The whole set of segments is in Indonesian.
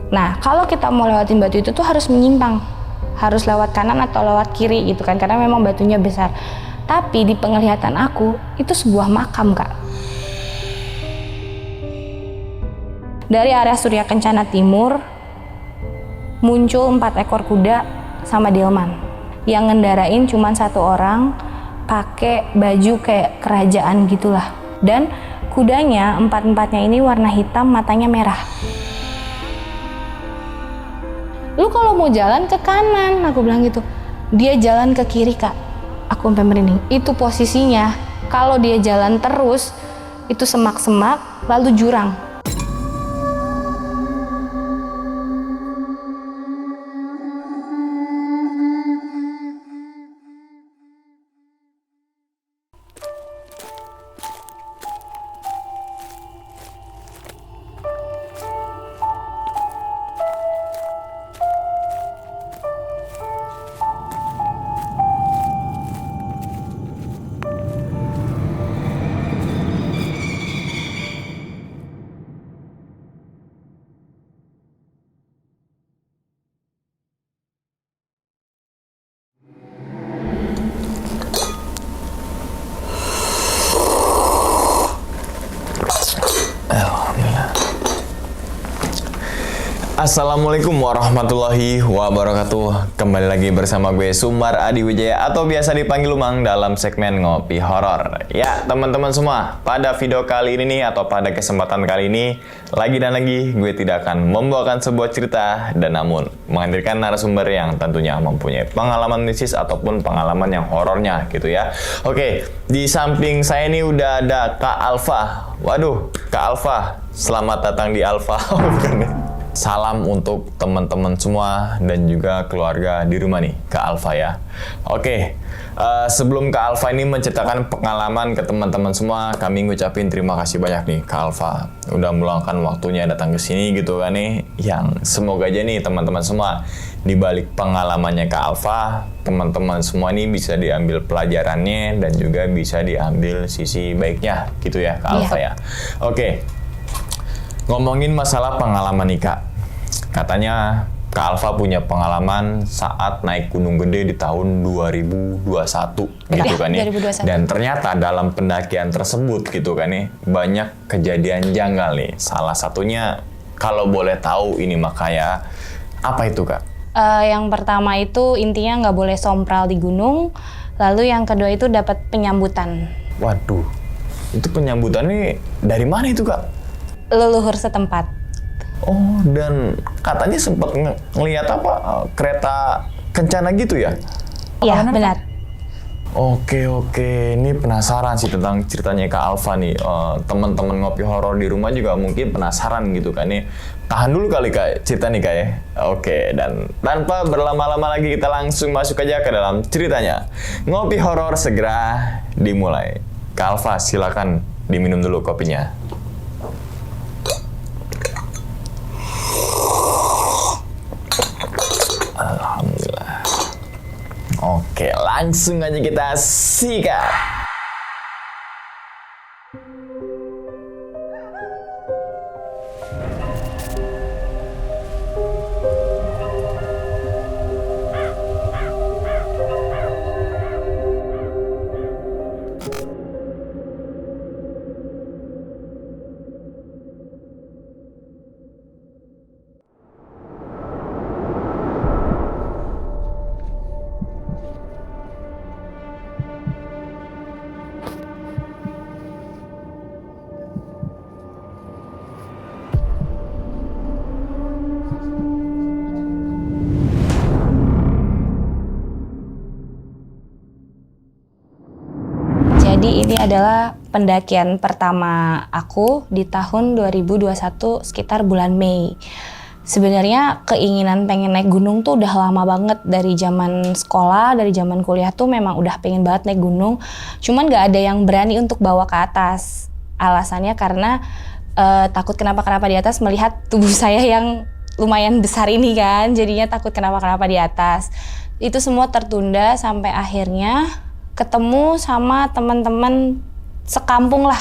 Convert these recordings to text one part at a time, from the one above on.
Nah, kalau kita mau lewatin batu itu tuh harus menyimpang, harus lewat kanan atau lewat kiri gitu kan, karena memang batunya besar. Tapi di penglihatan aku itu sebuah makam, Kak. Dari area Surya Kencana Timur muncul 4 ekor kuda sama delman. Yang ngendarain cuma 1 orang, pakai baju kayak kerajaan gitulah. Dan kudanya 4-4-nya ini warna hitam, matanya merah. Lu kalau mau jalan ke kanan, aku bilang gitu. Dia jalan ke kiri, Kak. Aku sampai merinding. Itu posisinya, kalau dia jalan terus, itu semak-semak, lalu jurang. Assalamualaikum warahmatullahi wabarakatuh. Kembali lagi bersama gue Sumar Adi Wijaya atau biasa dipanggil Lumang dalam segmen Ngopi Horor. Ya teman-teman semua, pada video kali ini nih atau pada kesempatan kali ini lagi dan lagi gue tidak akan membawakan sebuah cerita dan namun menghadirkan narasumber yang tentunya mempunyai pengalaman mistis ataupun pengalaman yang horornya gitu ya. Oke, di samping saya ini udah ada Kak Alfa. Waduh, Kak Alfa, selamat datang di Alfa. Salam untuk teman-teman semua dan juga keluarga di rumah nih, Kak Alfa ya. Oke, sebelum Kak Alfa ini menceritakan pengalaman ke teman-teman semua, kami ngucapin terima kasih banyak nih Kak Alfa. Udah meluangkan waktunya datang ke sini gitu kan nih. Yang semoga aja nih teman-teman semua, di balik pengalamannya Kak Alfa, teman-teman semua ini bisa diambil pelajarannya dan juga bisa diambil sisi baiknya gitu ya Kak Alfa ya. Oke. Ngomongin masalah pengalaman nih Kak, katanya Kak Alfa punya pengalaman saat naik Gunung Gede di tahun 2021 gitu kan ya. 2021. Dan ternyata dalam pendakian tersebut gitu kan ya, banyak kejadian janggal nih. Salah satunya kalau boleh tahu ini makanya apa itu Kak? Yang pertama itu intinya nggak boleh sompral di gunung, lalu yang kedua itu dapat penyambutan. Waduh, itu penyambutannya dari mana itu Kak? Leluhur setempat. Oh, dan katanya sempat ngelihat apa kereta kencana gitu ya? Iya, benar. Oke, ini penasaran sih tentang ceritanya Kak Alfa nih. Teman-teman ngopi horor di rumah juga mungkin penasaran gitu kan nih. Tahan dulu kali Kak cerita nih Kak ya. Oke, dan tanpa berlama-lama lagi kita langsung masuk aja ke dalam ceritanya. Ngopi horor segera dimulai. Kak Alfa silakan diminum dulu kopinya. Alhamdulillah. Oke, langsung aja kita sikat. Jadi ini adalah pendakian pertama aku di tahun 2021 sekitar bulan Mei. Sebenarnya keinginan pengen naik gunung tuh udah lama banget dari zaman sekolah, dari zaman kuliah tuh memang udah pengen banget naik gunung. Cuman gak ada yang berani untuk bawa ke atas. Alasannya karena takut kenapa-kenapa di atas melihat tubuh saya yang lumayan besar ini kan. Jadinya takut kenapa-kenapa di atas. Itu semua tertunda sampai akhirnya ketemu sama teman-teman sekampung lah.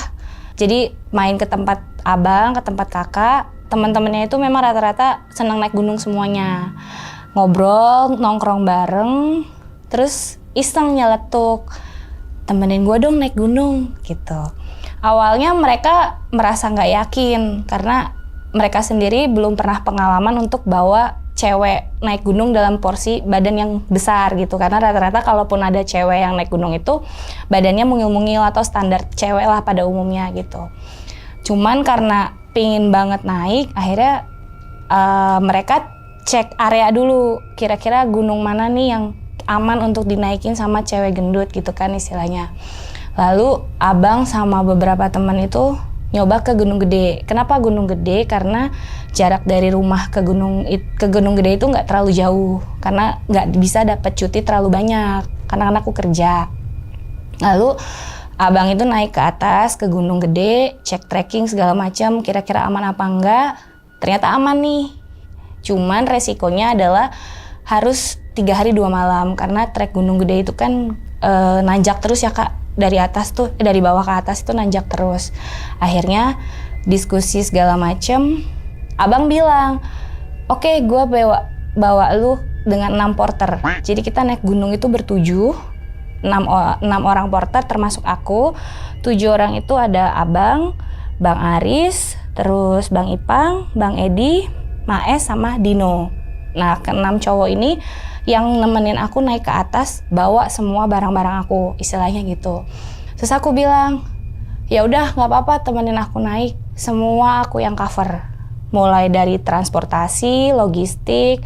Jadi main ke tempat abang, ke tempat kakak, teman-temannya itu memang rata-rata senang naik gunung semuanya. Ngobrol, nongkrong bareng, terus iseng nyeletuk, temenin gue dong naik gunung gitu. Awalnya mereka merasa nggak yakin karena mereka sendiri belum pernah pengalaman untuk bawa cewek naik gunung dalam porsi badan yang besar gitu. Karena rata-rata kalaupun ada cewek yang naik gunung itu badannya mungil-mungil atau standar cewek lah pada umumnya gitu. Cuman karena pingin banget naik, akhirnya mereka cek area dulu, kira-kira gunung mana nih yang aman untuk dinaikin sama cewek gendut gitu kan istilahnya. Lalu abang sama beberapa teman itu nyoba ke Gunung Gede. Kenapa Gunung Gede? Karena jarak dari rumah ke Gunung Gede itu nggak terlalu jauh, karena nggak bisa dapat cuti terlalu banyak, karena aku kerja. Lalu abang itu naik ke atas ke Gunung Gede, cek trekking segala macam, kira-kira aman apa enggak. Ternyata aman nih. Cuman resikonya adalah harus 3 hari 2 malam karena trek Gunung Gede itu kan nanjak terus ya Kak. Dari bawah ke atas itu nanjak terus. Akhirnya diskusi segala macem, abang bilang, oke, gue bawa lu dengan 6 porter. Jadi kita naik gunung itu bertujuh, 6 orang porter termasuk aku. 7 orang itu ada abang, Bang Aris, terus Bang Ipang, Bang Edi, Maes sama Dino. Nah, ke-6 cowok ini yang nemenin aku naik ke atas, bawa semua barang-barang aku, istilahnya gitu. Terus aku bilang, ya udah nggak apa-apa, temenin aku naik, semua aku yang cover. Mulai dari transportasi, logistik,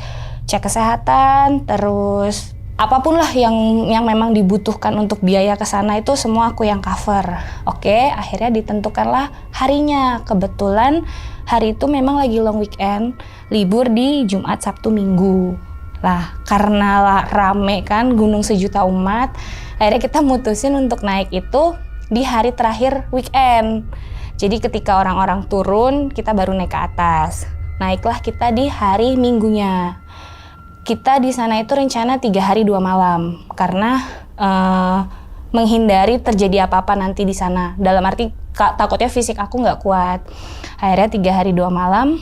cek kesehatan, terus apapun lah yang memang dibutuhkan untuk biaya ke sana itu semua aku yang cover. Oke, akhirnya ditentukanlah harinya. Kebetulan hari itu memang lagi long weekend, libur di Jumat, Sabtu, Minggu. Lah, karena rame kan gunung sejuta umat, akhirnya kita mutusin untuk naik itu di hari terakhir weekend. Jadi ketika orang-orang turun, kita baru naik ke atas. Naiklah kita di hari Minggunya. Kita di sana itu rencana 3 hari 2 malam karena menghindari terjadi apa-apa nanti di sana. Dalam arti takutnya fisik aku nggak kuat. Akhirnya 3 hari 2 malam.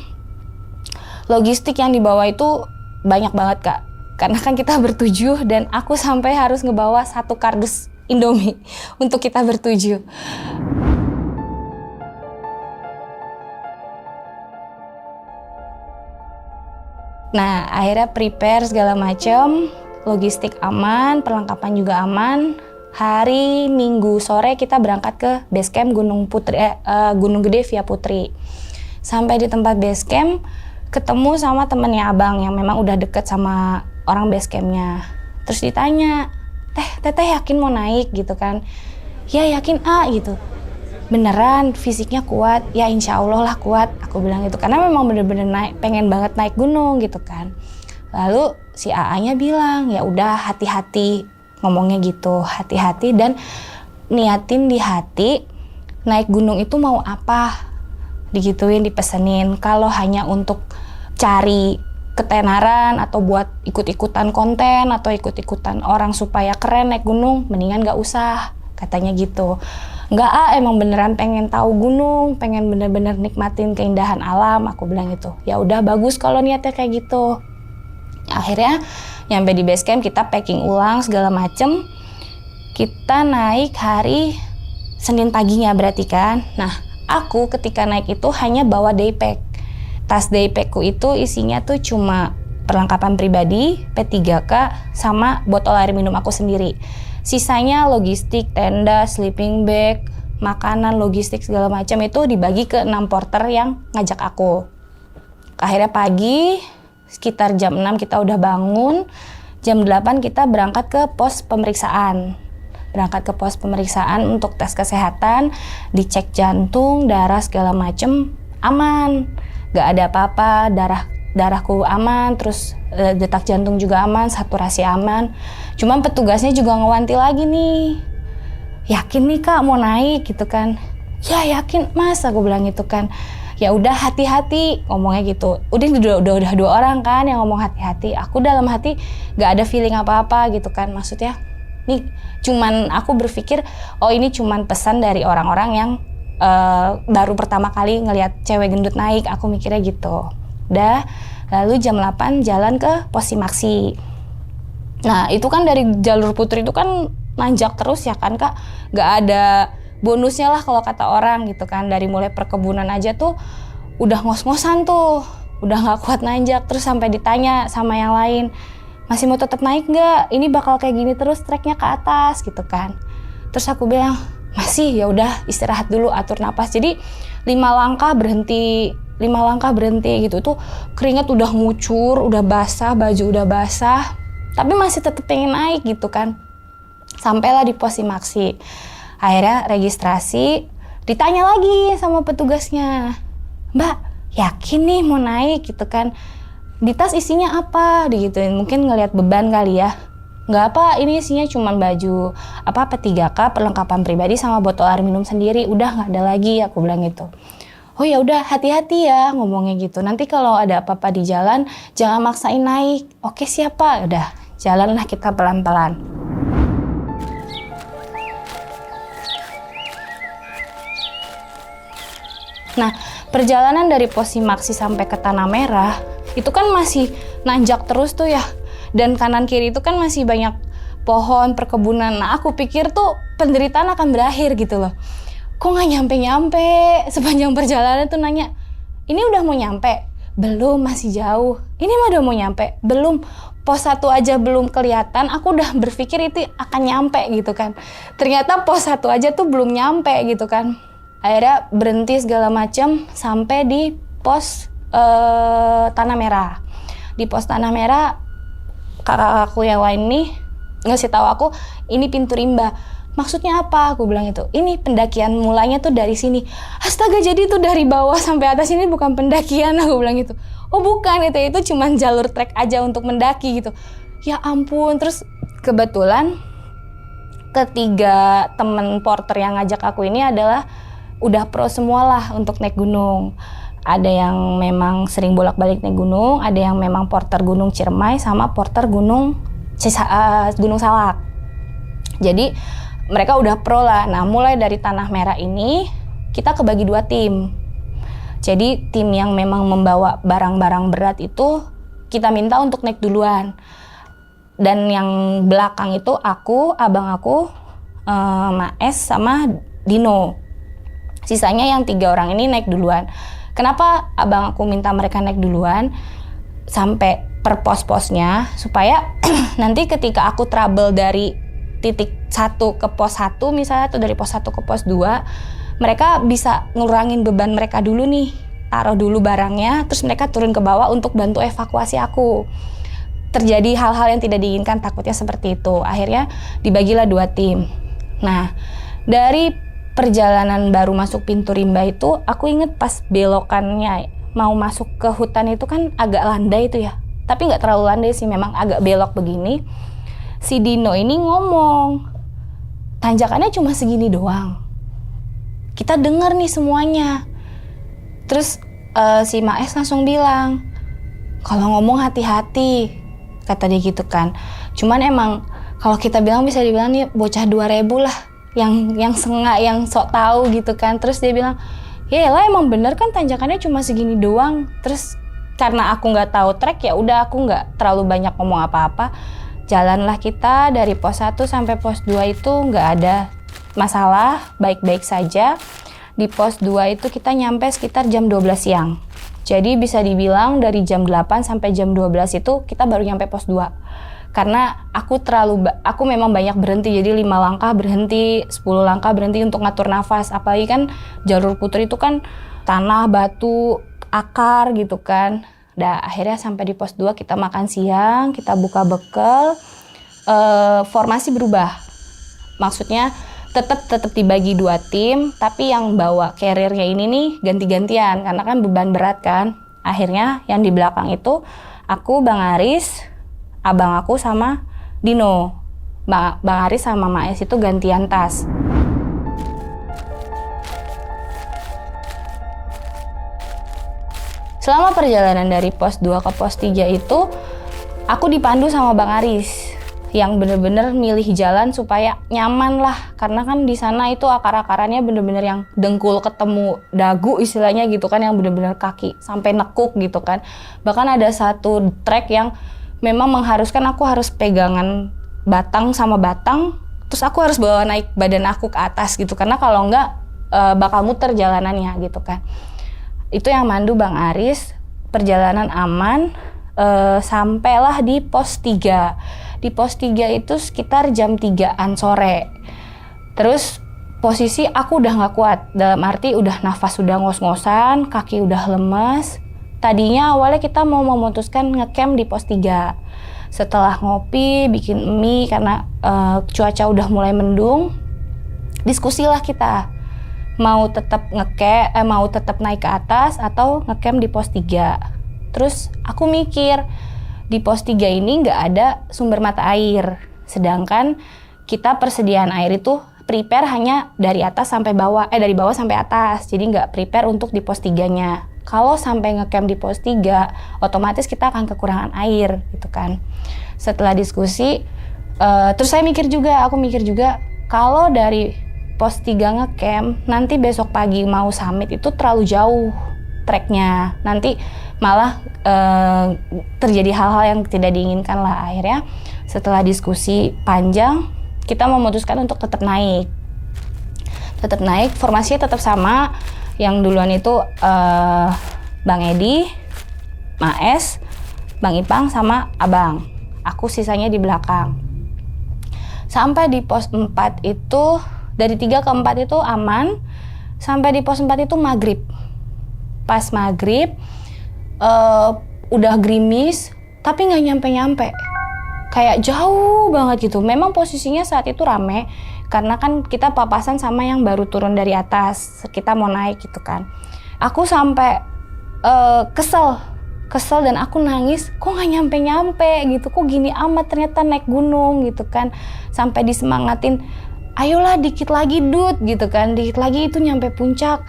Logistik yang dibawa itu banyak banget Kak. Karena kan kita bertujuh dan aku sampai harus ngebawa 1 kardus Indomie untuk kita bertujuh. Nah, akhirnya prepare segala macam, logistik aman, perlengkapan juga aman. Hari Minggu sore kita berangkat ke base camp Gunung Gede via Putri. Sampai di tempat base camp, ketemu sama temennya abang yang memang udah deket sama orang base campnya. Terus ditanya, teteh yakin mau naik gitu kan? Ya yakin gitu. Beneran fisiknya kuat? Ya insya Allah lah kuat, aku bilang gitu. Karena memang bener-bener pengen banget naik gunung gitu kan. Lalu si AA-nya bilang, ya udah hati-hati, ngomongnya gitu, hati-hati dan niatin di hati naik gunung itu mau apa, digituin, dipesenin. Kalau hanya untuk cari ketenaran atau buat ikut-ikutan konten atau ikut-ikutan orang supaya keren naik gunung, mendingan gak usah, katanya gitu. Enggak, emang beneran pengen tahu gunung, pengen bener-bener nikmatin keindahan alam, aku bilang gitu. Ya udah bagus kalau niatnya kayak gitu. Akhirnya nyampe di base camp, kita packing ulang segala macem. Kita naik hari Senin paginya berarti kan. Nah, aku ketika naik itu hanya bawa daypack. Tas daypackku itu isinya tuh cuma perlengkapan pribadi, P3K, sama botol air minum aku sendiri. Sisanya logistik, tenda, sleeping bag, makanan, logistik segala macam itu dibagi ke 6 porter yang ngajak aku. Akhirnya pagi, sekitar jam 6 kita udah bangun, jam 8 kita berangkat ke pos pemeriksaan. Berangkat ke pos pemeriksaan untuk tes kesehatan, dicek jantung, darah segala macam aman. Gak ada apa-apa, darahku aman, terus detak jantung juga aman, saturasi aman. Cuman petugasnya juga ngewanti lagi nih, yakin nih Kak mau naik gitu kan? Ya yakin Mas, aku bilang gitu kan. Ya udah hati-hati, ngomongnya gitu. Udah 2 orang kan yang ngomong hati-hati. Aku dalam hati gak ada feeling apa-apa gitu kan. Maksudnya nih cuman aku berpikir, oh ini cuman pesan dari orang-orang yang baru pertama kali ngelihat cewek gendut naik, aku mikirnya gitu. Udah, lalu jam 8 jalan ke pos Simaksi. Nah itu kan dari jalur Putri itu kan nanjak terus ya kan Kak, gak ada bonusnya lah kalau kata orang gitu kan. Dari mulai perkebunan aja tuh udah ngos-ngosan tuh, udah gak kuat nanjak. Terus sampai ditanya sama yang lain, masih mau tetap naik gak? Ini bakal kayak gini terus treknya ke atas gitu kan. Terus aku bilang, masih, ya udah istirahat dulu, atur napas. Jadi 5 langkah berhenti gitu. Tuh keringat udah ngucur, udah basah, baju udah basah, tapi masih tetap pengen naik gitu kan. Sampailah di pos Simaksi. Akhirnya registrasi, ditanya lagi sama petugasnya, Mbak, yakin nih mau naik gitu kan? Di tas isinya apa? Digituin. Mungkin ngelihat beban kali ya. Nggak apa, ini isinya cuma baju P3K, perlengkapan pribadi sama botol air minum sendiri. Udah nggak ada lagi, aku bilang gitu. Oh ya udah, hati-hati ya ngomongnya gitu. Nanti kalau ada apa-apa di jalan, jangan maksain naik. Oke siapa? Udah, jalanlah kita pelan-pelan. Nah, perjalanan dari pos Simaksi sampai ke Tanah Merah itu kan masih nanjak terus tuh ya. Dan kanan kiri itu kan masih banyak pohon, perkebunan. Nah aku pikir tuh penderitaan akan berakhir gitu loh. Kok nggak nyampe-nyampe? Sepanjang perjalanan tuh nanya, ini udah mau nyampe? Belum, masih jauh. Ini mah udah mau nyampe? Belum. Pos 1 aja belum kelihatan, aku udah berpikir itu akan nyampe gitu kan. Ternyata pos 1 aja tuh belum nyampe gitu kan. Akhirnya berhenti segala macam sampai di pos Tanah Merah. Di pos Tanah Merah kakak aku yang lain nih ngasih tahu aku, ini pintu rimba. Maksudnya apa? Aku bilang itu. Ini pendakian mulanya tuh dari sini. Astaga, jadi tuh dari bawah sampai atas ini bukan pendakian, aku bilang gitu. Oh bukan, itu cuma jalur trek aja untuk mendaki gitu. Ya ampun. Terus kebetulan ketiga temen porter yang ngajak aku ini adalah udah pro semua lah untuk naik gunung. Ada yang memang sering bolak-balik naik gunung, ada yang memang porter Gunung Ciremai sama porter Gunung Salak. Jadi mereka udah pro lah. Nah mulai dari Tanah Merah ini kita kebagi 2 tim. Jadi tim yang memang membawa barang-barang berat itu kita minta untuk naik duluan. Dan yang belakang itu aku, abang aku, Maes sama Dino. Sisanya yang 3 orang ini naik duluan. Kenapa abang aku minta mereka naik duluan sampai per pos-posnya, supaya nanti ketika aku trouble dari titik 1 ke pos 1 misalnya, atau dari pos 1 ke pos 2, mereka bisa ngurangin beban mereka dulu nih, taruh dulu barangnya, terus mereka turun ke bawah untuk bantu evakuasi aku. Terjadi hal-hal yang tidak diinginkan, takutnya seperti itu. Akhirnya dibagilah 2 tim. Nah, dari perjalanan baru masuk pintu rimba itu, aku inget pas belokannya mau masuk ke hutan itu kan agak landai itu ya. Tapi nggak terlalu landai sih, memang agak belok begini. Si Dino ini ngomong, tanjakannya cuma segini doang. Kita denger nih semuanya. Terus si Maes langsung bilang, kalau ngomong hati-hati, kata dia gitu kan. Cuman emang kalau kita bilang bisa dibilang nih bocah 2000 lah. Yang sengak, yang sok tahu gitu kan. Terus dia bilang, ya lah emang bener kan tanjakannya cuma segini doang. Terus karena aku nggak tahu trek, ya udah aku nggak terlalu banyak ngomong apa-apa. Jalanlah kita dari pos 1 sampai pos 2 itu nggak ada masalah, baik-baik saja. Di pos 2 itu kita nyampe sekitar jam 12 siang. Jadi bisa dibilang dari jam 8 sampai jam 12 itu kita baru nyampe pos 2. Karena aku memang banyak berhenti, jadi 5 langkah berhenti, 10 langkah berhenti untuk ngatur nafas. Apalagi kan jalur Putri itu kan tanah, batu, akar gitu kan. Akhirnya sampai di pos 2 kita makan siang, kita buka bekal, formasi berubah. Maksudnya tetap dibagi 2 tim, tapi yang bawa carrier-nya ini nih ganti-gantian, karena kan beban berat kan. Akhirnya yang di belakang itu aku, Bang Aris, abang aku sama Dino. Bang Aris sama Maes itu gantian tas. Selama perjalanan dari pos 2 ke pos 3 itu aku dipandu sama Bang Aris. yang bener-bener milih jalan supaya nyaman lah, karena kan di sana itu akar-akarannya bener-bener yang dengkul ketemu dagu istilahnya gitu kan, yang bener-bener kaki sampai nekuk gitu kan. Bahkan ada satu trek yang memang mengharuskan aku harus pegangan batang sama batang, terus aku harus bawa naik badan aku ke atas gitu, karena kalau enggak bakal muter jalanannya gitu kan. Itu yang mandu Bang Aris. Perjalanan aman, sampailah di pos 3. Di pos 3 itu sekitar jam 3-an sore. Terus posisi aku udah gak kuat, dalam arti udah nafas udah ngos-ngosan, kaki udah lemes. Tadinya awalnya kita mau memutuskan ngecamp di pos 3. Setelah ngopi, bikin mie karena cuaca udah mulai mendung, diskusilah kita. Mau tetap mau tetap naik ke atas atau ngecamp di pos 3. Terus aku mikir, di pos 3 ini nggak ada sumber mata air, sedangkan kita persediaan air itu prepare hanya dari atas sampai bawah, dari bawah sampai atas, jadi nggak prepare untuk di pos 3-nya. Kalau sampai ngecamp di pos 3, otomatis kita akan kekurangan air gitu kan. Setelah diskusi, terus aku mikir juga kalau dari pos 3 ngecamp, nanti besok pagi mau summit itu terlalu jauh treknya, nanti malah terjadi hal-hal yang tidak diinginkan lah. Akhirnya setelah diskusi panjang, kita memutuskan untuk tetap naik, formasinya tetap sama. Yang duluan itu Bang Edi, Maes, Bang Ipang sama Abang, aku sisanya di belakang. Sampai di pos 4 itu, dari 3 ke 4 itu aman, sampai di pos 4 itu maghrib. Pas maghrib, udah gerimis, tapi nggak nyampe-nyampe, kayak jauh banget gitu. Memang posisinya saat itu rame, karena kan kita papasan sama yang baru turun dari atas, kita mau naik gitu kan. Aku sampai kesel dan aku nangis, kok nggak nyampe-nyampe gitu, kok gini amat ternyata naik gunung gitu kan. Sampai disemangatin, ayolah dikit lagi Dut gitu kan, dikit lagi itu nyampe puncak.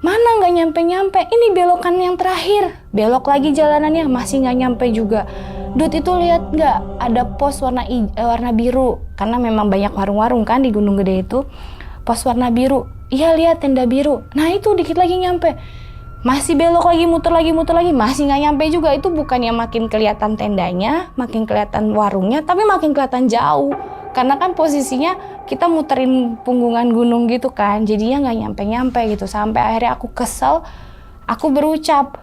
Mana nggak nyampe-nyampe, ini belokan yang terakhir, belok lagi jalanannya, masih nggak nyampe juga. Dut itu lihat nggak, ada pos warna biru, karena memang banyak warung-warung kan di Gunung Gede itu, pos warna biru. Iya lihat tenda biru, nah itu dikit lagi nyampe. Masih belok lagi, muter lagi, masih nggak nyampe juga. Itu bukannya makin kelihatan tendanya, makin kelihatan warungnya, tapi makin kelihatan jauh. Karena kan posisinya kita muterin punggungan gunung gitu kan, jadinya nggak nyampe-nyampe gitu. Sampai akhirnya aku kesel, aku berucap,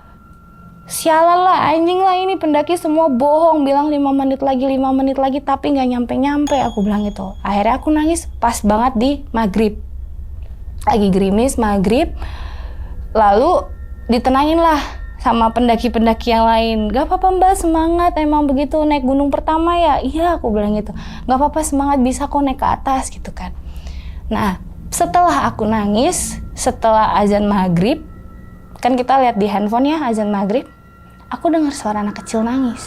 sialan lah, anjing lah, ini pendaki semua bohong, bilang 5 menit lagi, tapi nggak nyampe-nyampe, aku bilang gitu. Akhirnya aku nangis pas banget di maghrib, lagi gerimis maghrib, lalu ditenangin lah sama pendaki-pendaki yang lain. Gak apa-apa Mbak, semangat, emang begitu naik gunung pertama ya. Iya, aku bilang gitu. Gak apa-apa, semangat, bisa kok naik ke atas gitu kan. Nah, setelah aku nangis, setelah azan maghrib, kan kita lihat di handphone ya azan maghrib, aku dengar suara anak kecil nangis.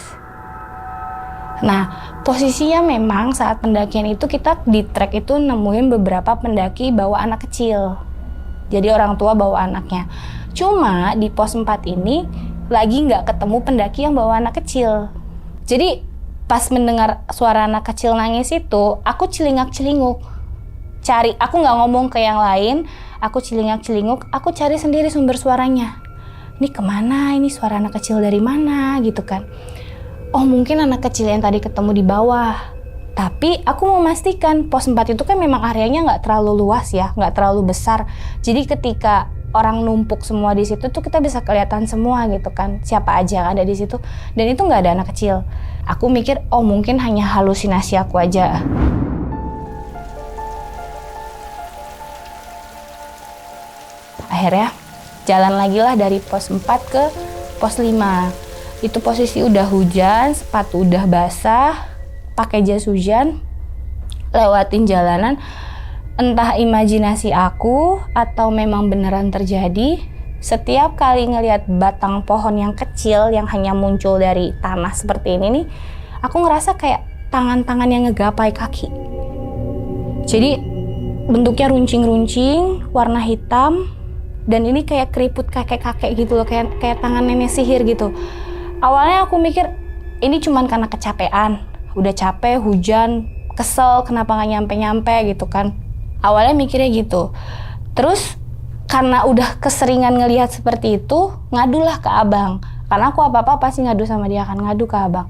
Nah, posisinya memang saat pendakian itu kita di trek itu nemuin beberapa pendaki bawa anak kecil. Jadi orang tua bawa anaknya. Cuma di pos 4 ini lagi nggak ketemu pendaki yang bawa anak kecil. Jadi pas mendengar suara anak kecil nangis itu, aku celingak-celinguk. Aku nggak ngomong ke yang lain, aku celingak-celinguk, aku cari sendiri sumber suaranya. Ini kemana, ini suara anak kecil dari mana gitu kan. Oh mungkin anak kecil yang tadi ketemu di bawah. Tapi aku mau memastikan pos 4 itu kan memang areanya nggak terlalu luas ya, nggak terlalu besar. Jadi ketika orang numpuk semua di situ tuh kita bisa kelihatan semua gitu kan, siapa aja yang ada di situ, dan itu nggak ada anak kecil. Aku mikir, oh mungkin hanya halusinasi aku aja. Akhirnya jalan lagi lah dari pos 4 ke pos 5. Itu posisi udah hujan, sepatu udah basah, pakai jas hujan, lewatin jalanan. Entah imajinasi aku atau memang beneran terjadi, setiap kali ngelihat batang pohon yang kecil yang hanya muncul dari tanah seperti ini nih, aku ngerasa kayak tangan-tangan yang ngegapai kaki. Jadi bentuknya runcing-runcing, warna hitam, dan ini kayak keriput kakek-kakek gitu loh, kayak tangan nenek sihir gitu. Awalnya aku mikir ini cuman karena kecapean, udah capek, hujan, kesel kenapa nggak nyampe-nyampe gitu kan. Awalnya mikirnya gitu. Terus karena udah keseringan ngelihat seperti itu, ngadulah ke abang. Karena aku apa-apa pasti ngadu sama dia kan, ngadu ke abang.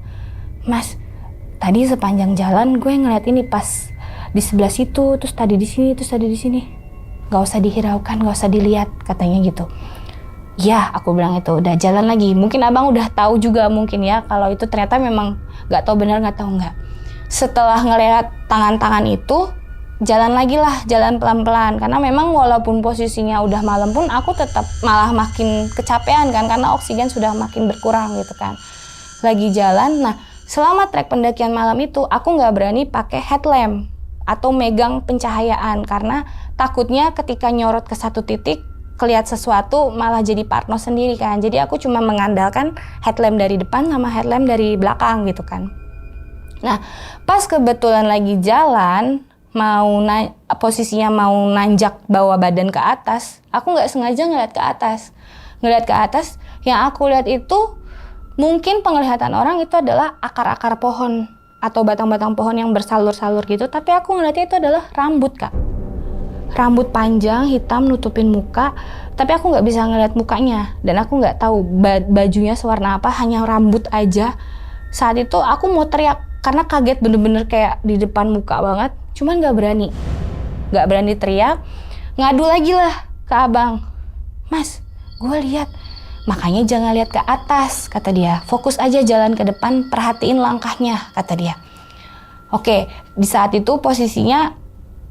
Mas, tadi sepanjang jalan gue ngeliat ini pas di sebelah situ, terus tadi di sini, terus tadi di sini. Gak usah dihiraukan, gak usah dilihat, katanya gitu. Ya, aku bilang itu, udah jalan lagi. Mungkin abang udah tahu juga mungkin ya, kalau itu ternyata memang gak tahu benar, gak tahu enggak. Setelah ngelihat tangan-tangan itu, jalan lagi lah, jalan pelan-pelan. Karena memang walaupun posisinya udah malam pun, aku tetap malah makin kecapean kan, karena oksigen sudah makin berkurang gitu kan. Lagi jalan, nah selama trek pendakian malam itu, aku gak berani pakai headlamp atau megang pencahayaan karena takutnya ketika nyorot ke satu titik kelihat sesuatu malah jadi parno sendiri kan. Jadi aku cuma mengandalkan headlamp dari depan sama headlamp dari belakang gitu kan. Nah, pas kebetulan lagi jalan posisinya mau nanjak bawa badan ke atas, aku nggak sengaja ngeliat ke atas. Ngeliat ke atas, yang aku lihat itu mungkin penglihatan orang itu adalah akar-akar pohon atau batang-batang pohon yang bersalur-salur gitu, tapi aku ngeliatnya itu adalah rambut, Kak. Rambut panjang, hitam, nutupin muka, tapi aku nggak bisa ngeliat mukanya, dan aku nggak tahu bajunya sewarna apa, hanya rambut aja. Saat itu aku mau teriak, karena kaget bener-bener kayak di depan muka banget, cuman nggak berani teriak, ngadu lagi lah ke abang. Mas, gue lihat. Makanya jangan lihat ke atas, kata dia. Fokus aja jalan ke depan, perhatiin langkahnya, kata dia. Oke, di saat itu posisinya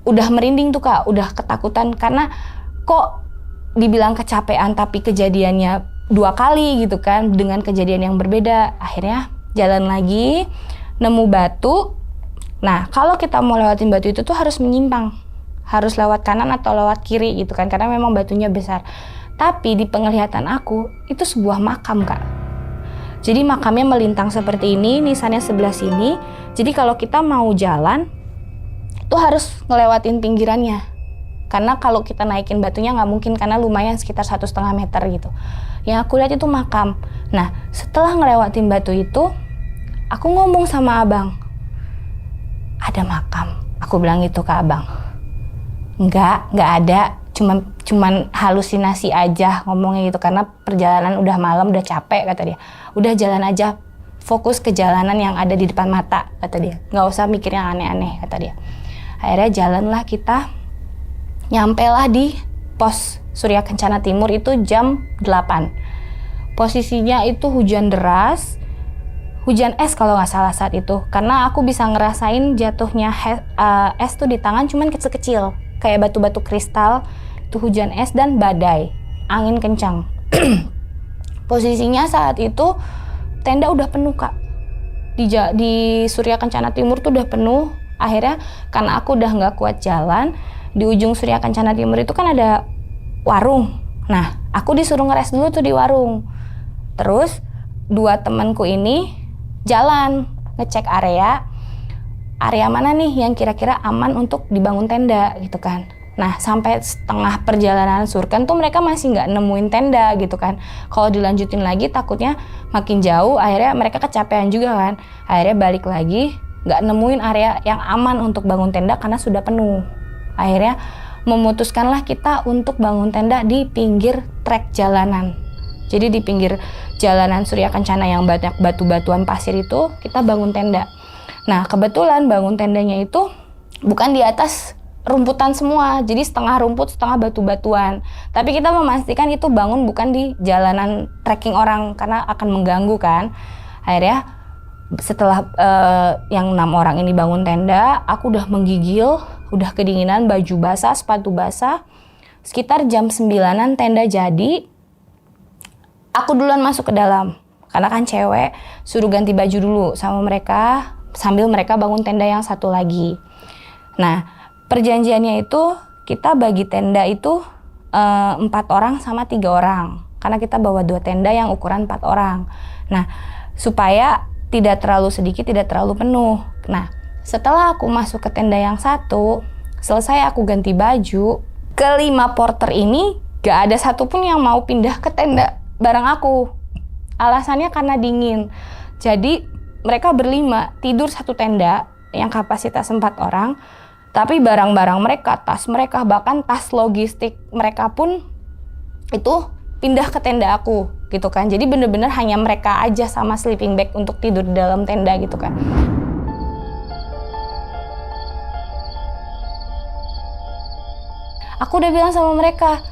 udah merinding tuh Kak, udah ketakutan karena kok dibilang kecapean tapi kejadiannya 2 kali gitu kan, dengan kejadian yang berbeda. Akhirnya jalan lagi, nemu batu. Nah, kalau kita mau lewatin batu itu tuh harus menyimpang. Harus lewat kanan atau lewat kiri gitu kan, karena memang batunya besar. Tapi di penglihatan aku, itu sebuah makam, Kak. Jadi makamnya melintang seperti ini, nisannya sebelah sini. Jadi kalau kita mau jalan, itu harus ngelewatin pinggirannya. Karena kalau kita naikin batunya nggak mungkin, karena lumayan sekitar 1,5 meter gitu. Yang aku lihat itu makam. Nah, setelah ngelewatin batu itu, aku ngomong sama abang. Ada makam. Aku bilang itu ke abang. Nggak ada. Cuman halusinasi aja ngomongnya gitu, karena perjalanan udah malam, udah capek, kata dia. Udah jalan aja, fokus ke jalanan yang ada di depan mata, kata dia. Nggak usah mikir yang aneh-aneh, kata dia. Akhirnya jalanlah kita, nyampelah di pos Surya Kencana Timur itu jam 8. Posisinya itu hujan deras, hujan es kalau nggak salah saat itu. Karena aku bisa ngerasain jatuhnya es tuh di tangan, cuman kecil-kecil, kayak batu-batu kristal. Itu hujan es dan badai, angin kencang. Posisinya saat itu tenda udah penuh, Kak. Di Surya Kencana Timur tuh udah penuh. Akhirnya karena aku udah nggak kuat jalan, di ujung Surya Kencana Timur itu kan ada warung. Nah, aku disuruh ngeres dulu tuh di warung. Terus 2 temanku ini jalan ngecek area mana nih yang kira-kira aman untuk dibangun tenda gitu kan. Nah, sampai setengah perjalanan Surken tuh mereka masih nggak nemuin tenda gitu kan. Kalau dilanjutin lagi takutnya makin jauh, akhirnya mereka kecapean juga kan. Akhirnya balik lagi, nggak nemuin area yang aman untuk bangun tenda karena sudah penuh. Akhirnya memutuskanlah kita untuk bangun tenda di pinggir trek jalanan. Jadi di pinggir jalanan Surya Kencana yang banyak batu-batuan pasir itu, kita bangun tenda. Nah, kebetulan bangun tendanya itu bukan di atas rumputan semua, jadi setengah rumput, setengah batu-batuan. Tapi kita memastikan itu bangun bukan di jalanan trekking orang, karena akan mengganggu kan. Akhirnya setelah yang 6 orang ini bangun tenda, aku udah menggigil, udah kedinginan, baju basah, sepatu basah. Sekitar jam 9-an tenda jadi. Aku duluan masuk ke dalam, karena kan cewek, suruh ganti baju dulu sama mereka, sambil mereka bangun tenda yang satu lagi. Nah, perjanjiannya itu kita bagi tenda itu 4 orang sama 3 orang. Karena kita bawa 2 tenda yang ukuran 4 orang. Nah, supaya tidak terlalu sedikit, tidak terlalu penuh. Nah, setelah aku masuk ke tenda yang satu, selesai aku ganti baju, ke-5 porter ini gak ada satupun yang mau pindah ke tenda bareng aku. Alasannya karena dingin. Jadi mereka berlima tidur satu tenda yang kapasitas 4 orang, tapi barang-barang mereka, tas mereka, bahkan tas logistik mereka pun itu pindah ke tenda aku gitu kan. Jadi bener-bener hanya mereka aja sama sleeping bag untuk tidur di dalam tenda gitu kan. Aku udah bilang sama mereka,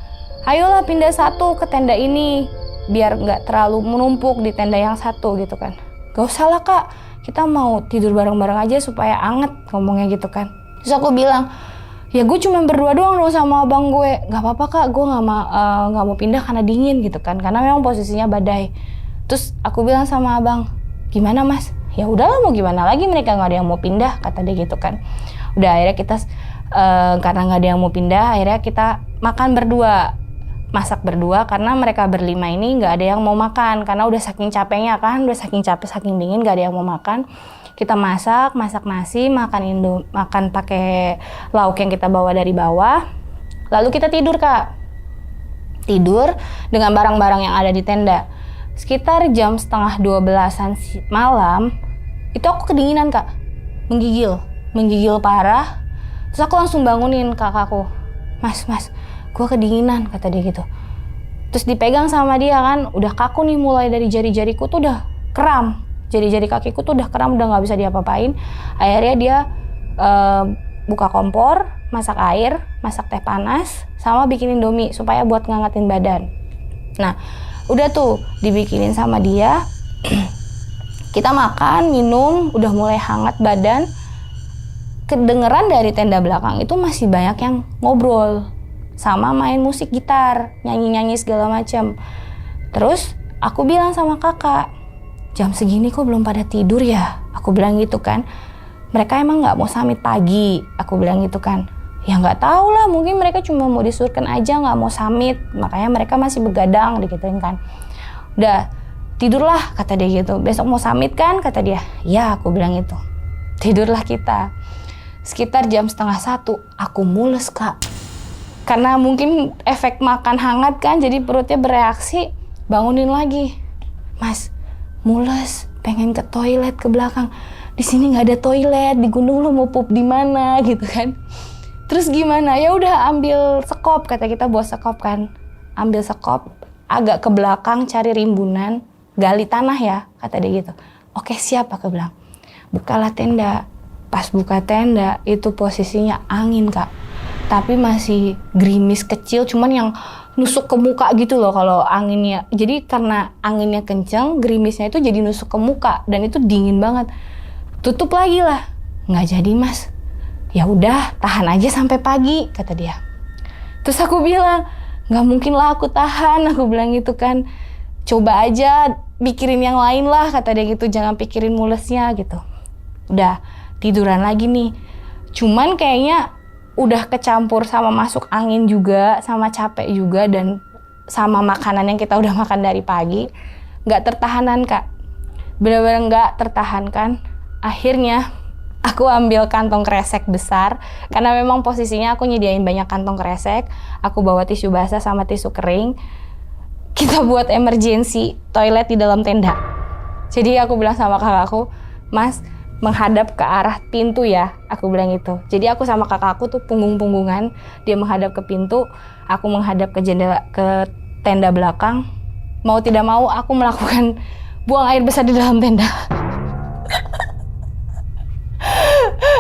ayolah pindah satu ke tenda ini, biar nggak terlalu menumpuk di tenda yang satu gitu kan. Gak usah lah kak, kita mau tidur bareng-bareng aja supaya anget, ngomongnya gitu kan. Terus aku bilang, ya gue cuma berdua doang dong sama abang gue, gak apa-apa kak, gue nggak mau pindah karena dingin gitu kan, karena memang posisinya badai. Terus aku bilang sama abang, gimana mas? Ya udahlah mau gimana lagi, mereka nggak ada yang mau pindah, kata dia gitu kan. Udah akhirnya kita karena nggak ada yang mau pindah, akhirnya kita makan berdua, masak berdua, karena mereka berlima ini nggak ada yang mau makan karena udah saking capeknya kan, udah saking capek, saking dingin, nggak ada yang mau makan. Kita masak nasi, makan pakai lauk yang kita bawa dari bawah, lalu kita tidur kak, tidur dengan barang-barang yang ada di tenda. Sekitar jam 11:30 malam itu aku kedinginan kak, menggigil parah. Terus aku langsung bangunin kakakku, mas, gue kedinginan, kata dia gitu. Terus dipegang sama dia kan, udah kaku nih, mulai dari jari-jariku tuh udah kram, jari-jari kakiku tuh udah kram, udah nggak bisa diapa-apain. Akhirnya dia buka kompor, masak air, masak teh panas, sama bikin indomie supaya buat ngangetin badan. Nah, udah tuh dibikinin sama dia, kita makan, minum, udah mulai hangat badan. Kedengeran dari tenda belakang itu masih banyak yang ngobrol sama main musik gitar, nyanyi-nyanyi segala macam. Terus aku bilang sama kakak, jam segini kok belum pada tidur ya? Aku bilang gitu kan. Mereka emang nggak mau summit pagi? Aku bilang gitu kan. Ya nggak tahu lah, mungkin mereka cuma mau disuruhkan aja, nggak mau summit, makanya mereka masih begadang, digituin kan. Udah tidurlah, kata dia gitu. Besok mau summit kan, kata dia. Ya, aku bilang itu. Tidurlah kita. Sekitar jam 12:30 aku mules kak, karena mungkin efek makan hangat kan, jadi perutnya bereaksi. Bangunin lagi, mas, mules, pengen ke toilet ke belakang. Di sini nggak ada toilet, di gunung lo mau pup di mana gitu kan. Terus gimana? Ya udah ambil sekop, kata kita bawa sekop kan. Ambil sekop, agak ke belakang cari rimbunan, gali tanah ya, kata dia gitu. Oke siap, aku bilang. Bukalah tenda. Pas buka tenda itu posisinya angin kak, tapi masih gerimis kecil, cuman yang nusuk ke muka gitu loh kalau anginnya. Jadi karena anginnya kenceng, gerimisnya itu jadi nusuk ke muka dan itu dingin banget. Tutup lagi lah, nggak jadi mas. Ya udah tahan aja sampai pagi, kata dia. Terus aku bilang, nggak mungkin lah aku tahan, aku bilang gitu kan. Coba aja pikirin yang lain lah, kata dia gitu, jangan pikirin mulesnya gitu. Udah tiduran lagi nih, cuman kayaknya udah kecampur sama masuk angin juga, sama capek juga, dan sama makanan yang kita udah makan dari pagi, nggak tertahanan kak, bener-bener nggak tertahankan. Akhirnya aku ambil kantong kresek besar, karena memang posisinya aku nyediain banyak kantong kresek, aku bawa tisu basah sama tisu kering, kita buat emergency toilet di dalam tenda. Jadi aku bilang sama kakakku, mas, menghadap ke arah pintu ya, aku bilang gitu. Jadi aku sama kakakku tuh punggung-punggungan, dia menghadap ke pintu, aku menghadap ke jendela, ke tenda belakang. Mau tidak mau aku melakukan buang air besar di dalam tenda.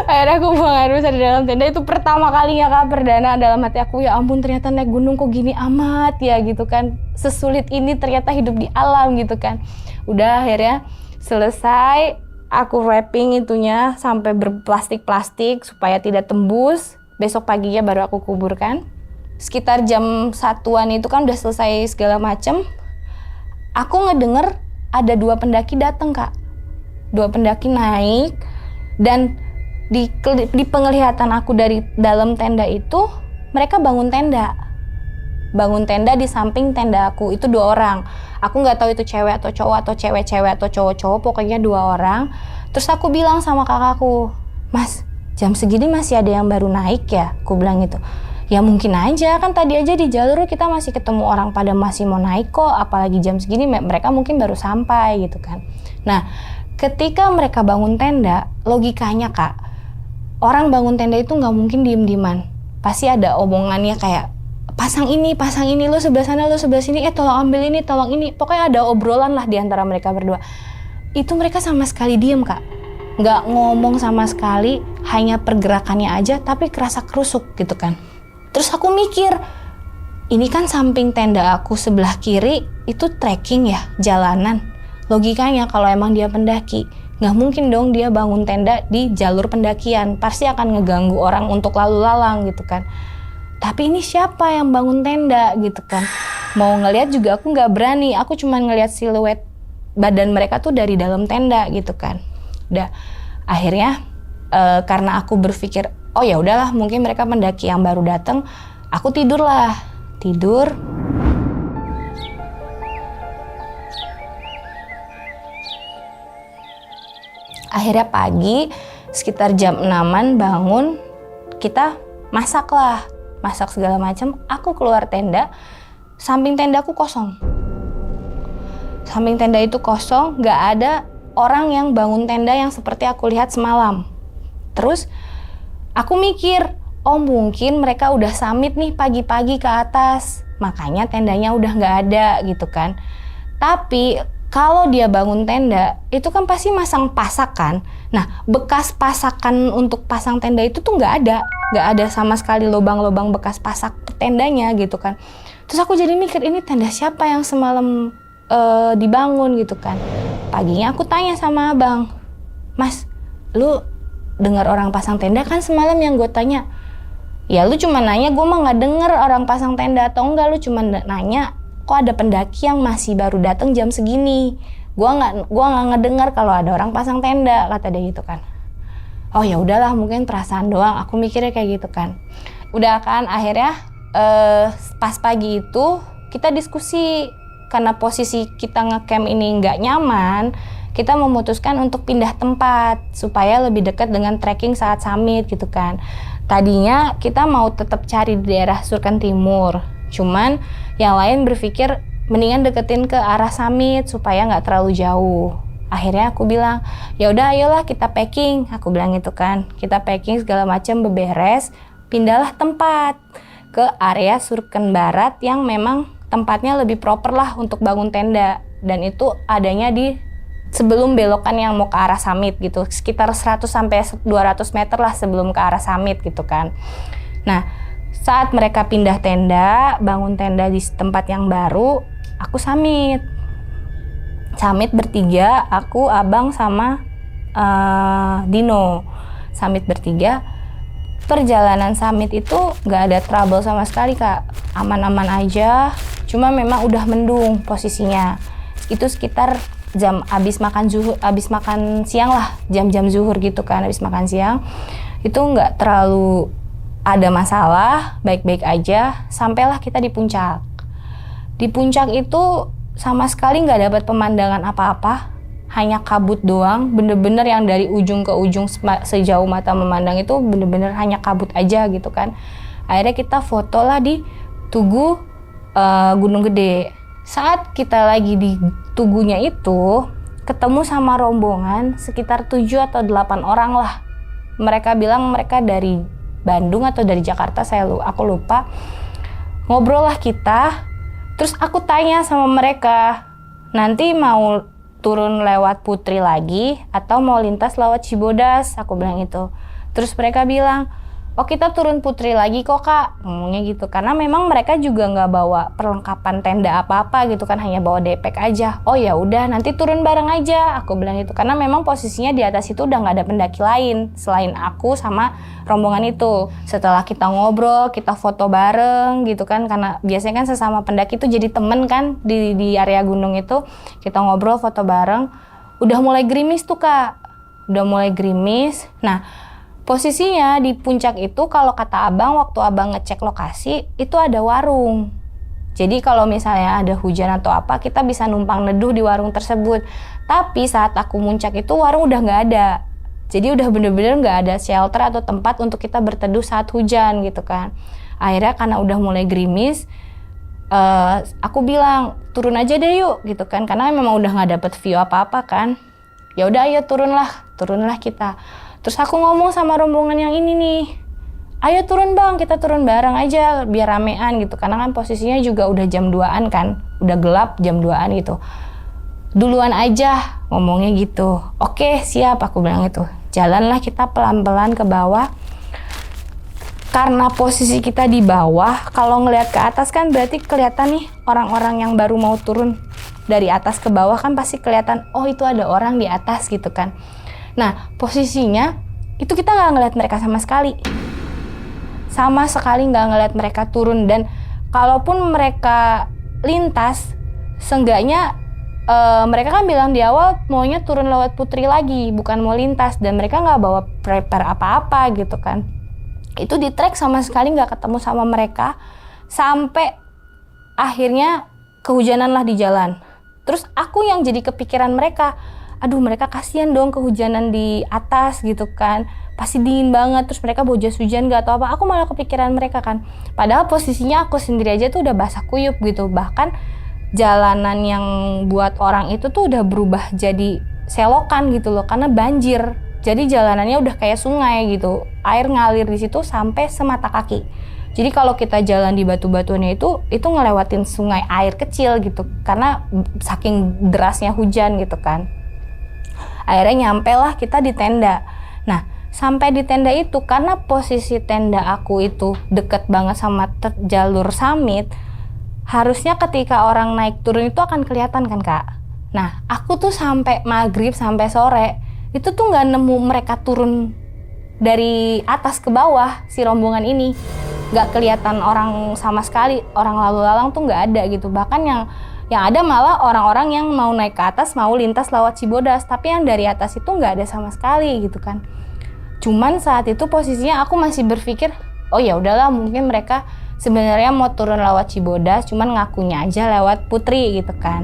Akhirnya aku buang air besar di dalam tenda. Itu pertama kalinya kak, perdana. Dalam hati aku, ya ampun ternyata naik gunung kok gini amat ya gitu kan, sesulit ini ternyata hidup di alam gitu kan. Udah akhirnya selesai, aku wrapping itunya sampai berplastik-plastik supaya tidak tembus. Besok paginya baru aku kuburkan. Sekitar jam 1-an itu kan udah selesai segala macem. Aku ngedenger ada 2 pendaki datang kak. 2 pendaki naik, dan di penglihatan aku dari dalam tenda itu, mereka bangun tenda di samping tenda aku. Itu 2 orang. Aku nggak tahu itu cewek atau cowok, atau cewek-cewek atau cowok-cowok, pokoknya 2 orang. Terus aku bilang sama kakakku, mas, jam segini masih ada yang baru naik ya? Aku bilang gitu. Ya mungkin aja, kan tadi aja di jalur kita masih ketemu orang pada masih mau naik kok, apalagi jam segini mereka mungkin baru sampai gitu kan. Nah, Ketika mereka bangun tenda, logikanya Kak, orang bangun tenda itu nggak mungkin diem-dieman. Pasti ada omongannya kayak, pasang ini, lu sebelah sana, lu sebelah sini, tolong ambil ini, tolong ini. Pokoknya ada obrolan lah di antara mereka berdua. Itu mereka sama sekali diem Kak. Nggak ngomong sama sekali, hanya pergerakannya aja, tapi kerasa kerusuk gitu kan. Terus aku mikir, ini kan samping tenda aku sebelah kiri, itu trekking ya, jalanan. Logikanya kalau emang dia pendaki, nggak mungkin dong dia bangun tenda di jalur pendakian. Pasti akan ngeganggu orang untuk lalu lalang gitu kan. Tapi ini siapa yang bangun tenda gitu kan. Mau ngelihat juga aku nggak berani. Aku cuma ngelihat siluet badan mereka tuh dari dalam tenda gitu kan. Udah akhirnya karena aku berpikir, oh ya udahlah mungkin mereka pendaki yang baru datang. Aku tidur. Akhirnya pagi sekitar jam 6-an bangun, kita masak segala macam. Aku keluar tenda, samping tendaku kosong. Samping tenda itu kosong, nggak ada orang yang bangun tenda yang seperti aku lihat semalam. Terus aku mikir, oh mungkin mereka udah summit nih pagi-pagi ke atas, makanya tendanya udah nggak ada gitu kan. Tapi kalau dia bangun tenda, itu kan pasti masang pasak kan. Nah, bekas pasakan untuk pasang tenda itu tuh nggak ada sama sekali lubang-lubang bekas pasak tendanya gitu kan. Terus aku jadi mikir, ini tenda siapa yang semalam dibangun gitu kan. Paginya aku tanya sama abang, Mas, lu dengar orang pasang tenda kan semalam yang gue tanya? Ya lu cuma nanya, gue mah nggak denger orang pasang tenda atau enggak, lu cuma nanya kok ada pendaki yang masih baru datang jam segini. Gua nggak ngedengar kalau ada orang pasang tenda, kata dia gitu kan. Oh ya udahlah, mungkin perasaan doang. Aku mikirnya kayak gitu kan. Udah kan, akhirnya pas pagi itu kita diskusi karena posisi kita ngecamp ini nggak nyaman. Kita memutuskan untuk pindah tempat supaya lebih dekat dengan trekking saat summit gitu kan. Tadinya kita mau tetap cari di daerah Surken Timur. Cuman yang lain berpikir mendingan deketin ke arah summit supaya nggak terlalu jauh. Akhirnya aku bilang, ya udah ayolah kita packing. Aku bilang gitu kan, kita packing segala macam beberes, pindahlah tempat ke area Surken Barat yang memang tempatnya lebih proper lah untuk bangun tenda. Dan itu adanya di sebelum belokan yang mau ke arah summit gitu, sekitar 100 sampai 200 meter lah sebelum ke arah summit gitu kan. Nah, saat mereka pindah tenda, bangun tenda di tempat yang baru, aku summit bertiga, aku, abang, sama Dino. Summit bertiga. Perjalanan summit itu nggak ada trouble sama sekali Kak, aman-aman aja. Cuma memang udah mendung posisinya. Itu sekitar jam abis makan siang lah, jam-jam zuhur gitu kan, abis makan siang. Itu nggak terlalu ada masalah, baik-baik aja, sampailah kita di puncak. Di puncak itu sama sekali nggak dapat pemandangan apa-apa, hanya kabut doang, bener-bener yang dari ujung ke ujung sejauh mata memandang itu bener-bener hanya kabut aja gitu kan. Akhirnya kita foto lah di Tugu Gunung Gede. Saat kita lagi di Tugunya itu, ketemu sama rombongan sekitar 7 atau 8 orang lah. Mereka bilang mereka dari Bandung atau dari Jakarta, aku lupa. Ngobrol lah kita, terus aku tanya sama mereka, nanti mau turun lewat Putri lagi atau mau lintas lewat Cibodas, aku bilang itu. Terus mereka bilang, oh kita turun Putri lagi kok Kak, ngomongnya gitu. Karena memang mereka juga nggak bawa perlengkapan tenda apa-apa gitu kan, hanya bawa depek aja. Oh ya udah, nanti turun bareng aja, aku bilang itu. Karena memang posisinya di atas itu udah nggak ada pendaki lain selain aku sama rombongan itu. Setelah kita ngobrol, kita foto bareng gitu kan, karena biasanya kan sesama pendaki itu jadi temen kan di area gunung itu. Kita ngobrol, foto bareng. Udah mulai gerimis tuh Kak, udah mulai gerimis. Nah, posisinya di puncak itu kalau kata abang, waktu abang ngecek lokasi, itu ada warung. Jadi kalau misalnya ada hujan atau apa, kita bisa numpang neduh di warung tersebut. Tapi saat aku muncak itu warung udah nggak ada. Jadi udah bener-bener nggak ada shelter atau tempat untuk kita berteduh saat hujan gitu kan. Akhirnya karena udah mulai gerimis, aku bilang turun aja deh yuk gitu kan. Karena memang udah nggak dapet view apa-apa kan. Ya udah ayo turunlah kita. Terus aku ngomong sama rombongan yang ini nih, ayo turun bang, kita turun bareng aja biar ramean gitu. Karena kan posisinya juga udah jam 2-an kan, udah gelap jam 2-an gitu. Duluan aja ngomongnya gitu. Oke siap, aku bilang itu. Jalanlah kita pelan-pelan ke bawah. Karena posisi kita di bawah, kalau ngelihat ke atas kan berarti kelihatan nih orang-orang yang baru mau turun dari atas ke bawah kan pasti kelihatan, oh itu ada orang di atas gitu kan. Nah posisinya itu kita nggak ngelihat mereka sama sekali nggak ngelihat mereka turun, dan kalaupun mereka lintas, seenggaknya mereka kan bilang di awal maunya turun lewat Putri lagi, bukan mau lintas, dan mereka nggak bawa prepare apa-apa gitu kan. Itu di trek sama sekali nggak ketemu sama mereka, sampai akhirnya kehujanan lah di jalan. Terus aku yang jadi kepikiran mereka, aduh mereka kasihan dong kehujanan di atas gitu kan, pasti dingin banget, terus mereka bawa jas hujan gak atau apa. Aku malah kepikiran mereka kan, padahal posisinya aku sendiri aja tuh udah basah kuyup gitu. Bahkan jalanan yang buat orang itu tuh udah berubah jadi selokan gitu loh, karena banjir. Jadi jalanannya udah kayak sungai gitu, air ngalir di situ sampai semata kaki. Jadi kalau kita jalan di batu-batuannya itu ngelewatin sungai air kecil gitu, karena saking derasnya hujan gitu kan. Akhirnya nyampe lah kita di tenda. Nah sampai di tenda itu, karena posisi tenda aku itu deket banget sama jalur summit, harusnya ketika orang naik turun itu akan kelihatan kan kak. Nah aku tuh sampai maghrib sampai sore itu tuh nggak nemu mereka turun dari atas ke bawah, si rombongan ini nggak kelihatan orang sama sekali, orang lalu lalang tuh nggak ada gitu. Bahkan yang ada malah orang-orang yang mau naik ke atas, mau lintas lewat Cibodas, tapi yang dari atas itu nggak ada sama sekali gitu kan. Cuman saat itu posisinya aku masih berpikir, oh ya udahlah mungkin mereka sebenarnya mau turun lewat Cibodas, cuman ngakunya aja lewat Putri gitu kan.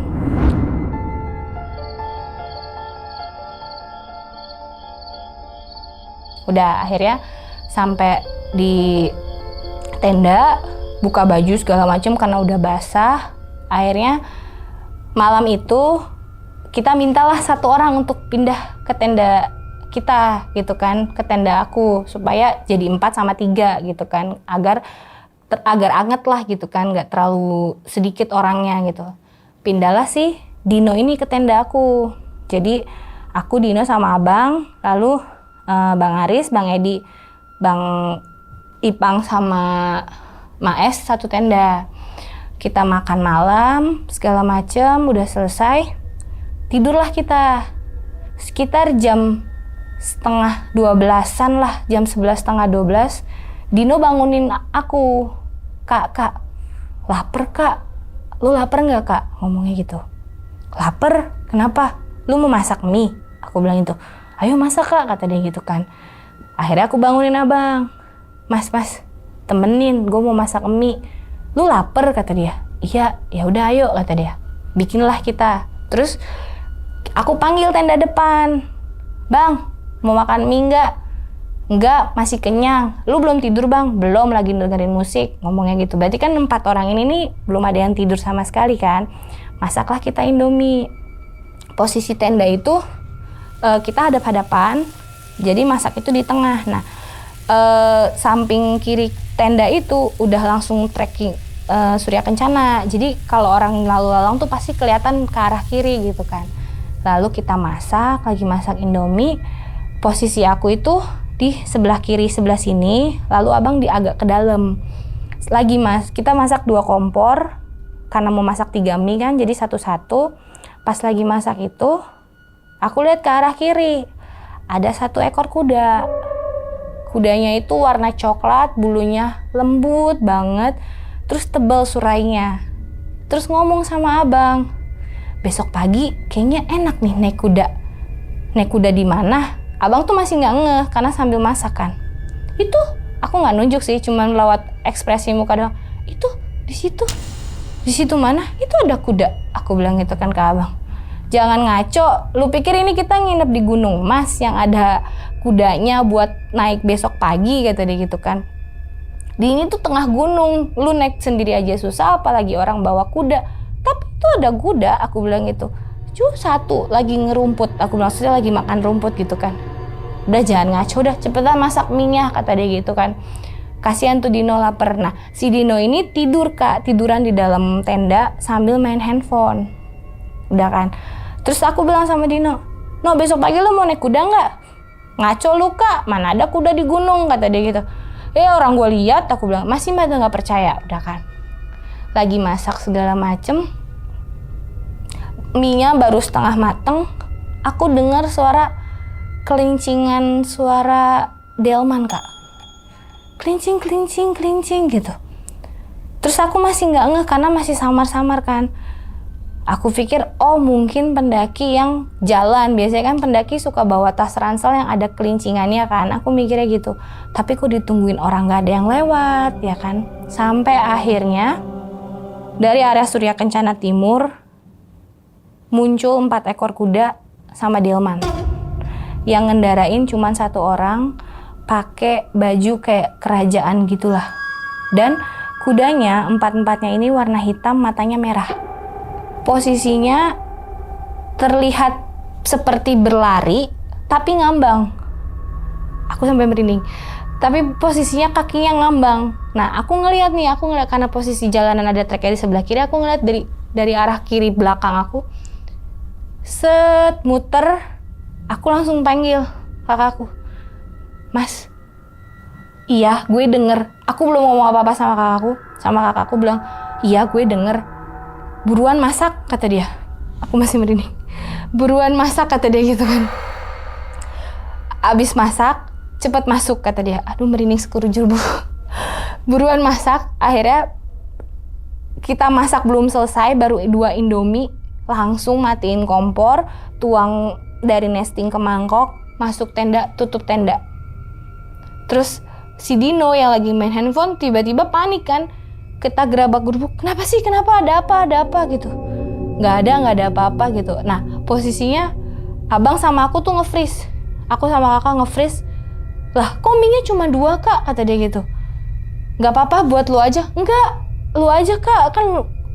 Udah akhirnya sampai di tenda, buka baju segala macam karena udah basah. Akhirnya malam itu kita mintalah satu orang untuk pindah ke tenda kita gitu kan, ke tenda aku, supaya jadi 4-3 gitu kan, agar anget lah gitu kan, nggak terlalu sedikit orangnya gitu. Pindahlah si Dino ini ke tenda aku. Jadi aku, Dino sama abang, lalu Bang Aris, Bang Edi, Bang Ipang sama Maes satu tenda. Kita makan malam segala macem, udah selesai, tidurlah kita. Sekitar jam 11:30-an lah, jam 11:30-12, Dino bangunin aku. Kak, lapar kak, lu lapar nggak kak? Ngomongnya gitu. Lapar? Kenapa? Lu mau masak mie? Aku bilang gitu. Ayo masak kak, kata dia gitu kan. Akhirnya aku bangunin abang. Mas, temenin, gue mau masak mie. Lu lapar, kata dia. Iya, ya udah ayo, kata dia. Bikinlah kita. Terus aku panggil tenda depan. Bang, mau makan mie nggak? Enggak, masih kenyang. Lu belum tidur bang? Belum, lagi dengerin musik. Ngomongnya gitu. Berarti kan 4 orang ini nih belum ada yang tidur sama sekali kan. Masaklah kita Indomie. Posisi tenda itu kita hadap-hadapan. Jadi masak itu di tengah. Nah, samping kiri tenda itu udah langsung trekking Surya Kencana. Jadi kalau orang lalu lalang tuh pasti kelihatan ke arah kiri gitu kan. Lalu kita lagi masak Indomie. Posisi aku itu di sebelah kiri sebelah sini, lalu abang di agak ke dalam. Kita masak 2 kompor karena mau masak 3 mie kan, jadi satu-satu. Pas lagi masak itu, aku lihat ke arah kiri. Ada 1 ekor kuda. Kudanya itu warna coklat, bulunya lembut banget, terus tebal surainya. Terus ngomong sama abang, besok pagi kayaknya enak nih naik kuda. Naik kuda di mana? Abang tuh masih nggak ngeh karena sambil masak kan. Itu aku nggak nunjuk sih, cuman lewat ekspresi muka doang. Itu di situ. Di situ mana? Itu ada kuda. Aku bilang gitu kan ke abang. Jangan ngaco, lu pikir ini kita nginep di Gunung Mas yang ada kudanya buat naik besok pagi, kata dia gitu kan. Di ini tuh tengah gunung, lu naik sendiri aja susah apalagi orang bawa kuda. Tapi itu ada kuda, aku bilang gitu. satu lagi ngerumput. Aku maksudnya lagi makan rumput gitu kan. Udah jangan ngaco, udah cepetan masak minyak, kata dia gitu kan. Kasihan tuh Dino lapar. Nah, si Dino ini tidur Kak, tiduran di dalam tenda sambil main handphone. Udah kan. Terus aku bilang sama Dino, "No, besok pagi lo mau naik kuda nggak?" "Ngaco lu Kak, mana ada kuda di gunung," kata dia gitu. Orang gue lihat, aku bilang, "Masih pada nggak percaya." Udah kan. Lagi masak segala macem. Mie-nya baru setengah mateng. Aku dengar suara kelincingan, suara delman Kak. Kelincing gitu. Terus aku masih nggak ngeh karena masih samar-samar kan. Aku pikir mungkin pendaki yang jalan. Biasanya kan pendaki suka bawa tas ransel yang ada kelincingannya kan. Aku mikirnya gitu. Tapi kok ditungguin orang nggak ada yang lewat ya kan. Sampai akhirnya dari area Surya Kencana Timur muncul 4 ekor kuda sama delman. Yang ngendarain cuma 1 orang, pakai baju kayak kerajaan gitulah. Dan kudanya 4-4-nya ini warna hitam, matanya merah. Posisinya terlihat seperti berlari tapi ngambang. Aku sampai merinding. Tapi posisinya kakinya ngambang. Nah, aku ngelihat karena posisi jalanan ada treknya di sebelah kiri, aku ngelihat dari arah kiri belakang aku. Set muter, aku langsung panggil kakakku. "Mas." "Iya, gue denger." Aku belum ngomong apa-apa sama kakakku. Sama kakakku bilang, "Iya, gue denger. Buruan masak," kata dia. Aku masih merinding. "Buruan masak," kata dia gitu kan. Abis masak, cepet masuk, kata dia. Aduh, merinding sekurujur bu. Buruan masak. Akhirnya kita masak belum selesai, baru 2 Indomie. Langsung matiin kompor, tuang dari nesting ke mangkok, masuk tenda, tutup tenda. Terus si Dino yang lagi main handphone tiba-tiba panik kan. Kita gerabak-gerubuk, "Kenapa sih? Kenapa? Ada apa gitu." Nggak ada apa-apa gitu. Nah, posisinya abang sama aku tuh nge-freeze. Aku sama kakak nge-freeze. "Lah, kok mie-nya cuma 2 Kak?" kata dia gitu. "Nggak apa-apa, buat lu aja." "Enggak, lu aja Kak, kan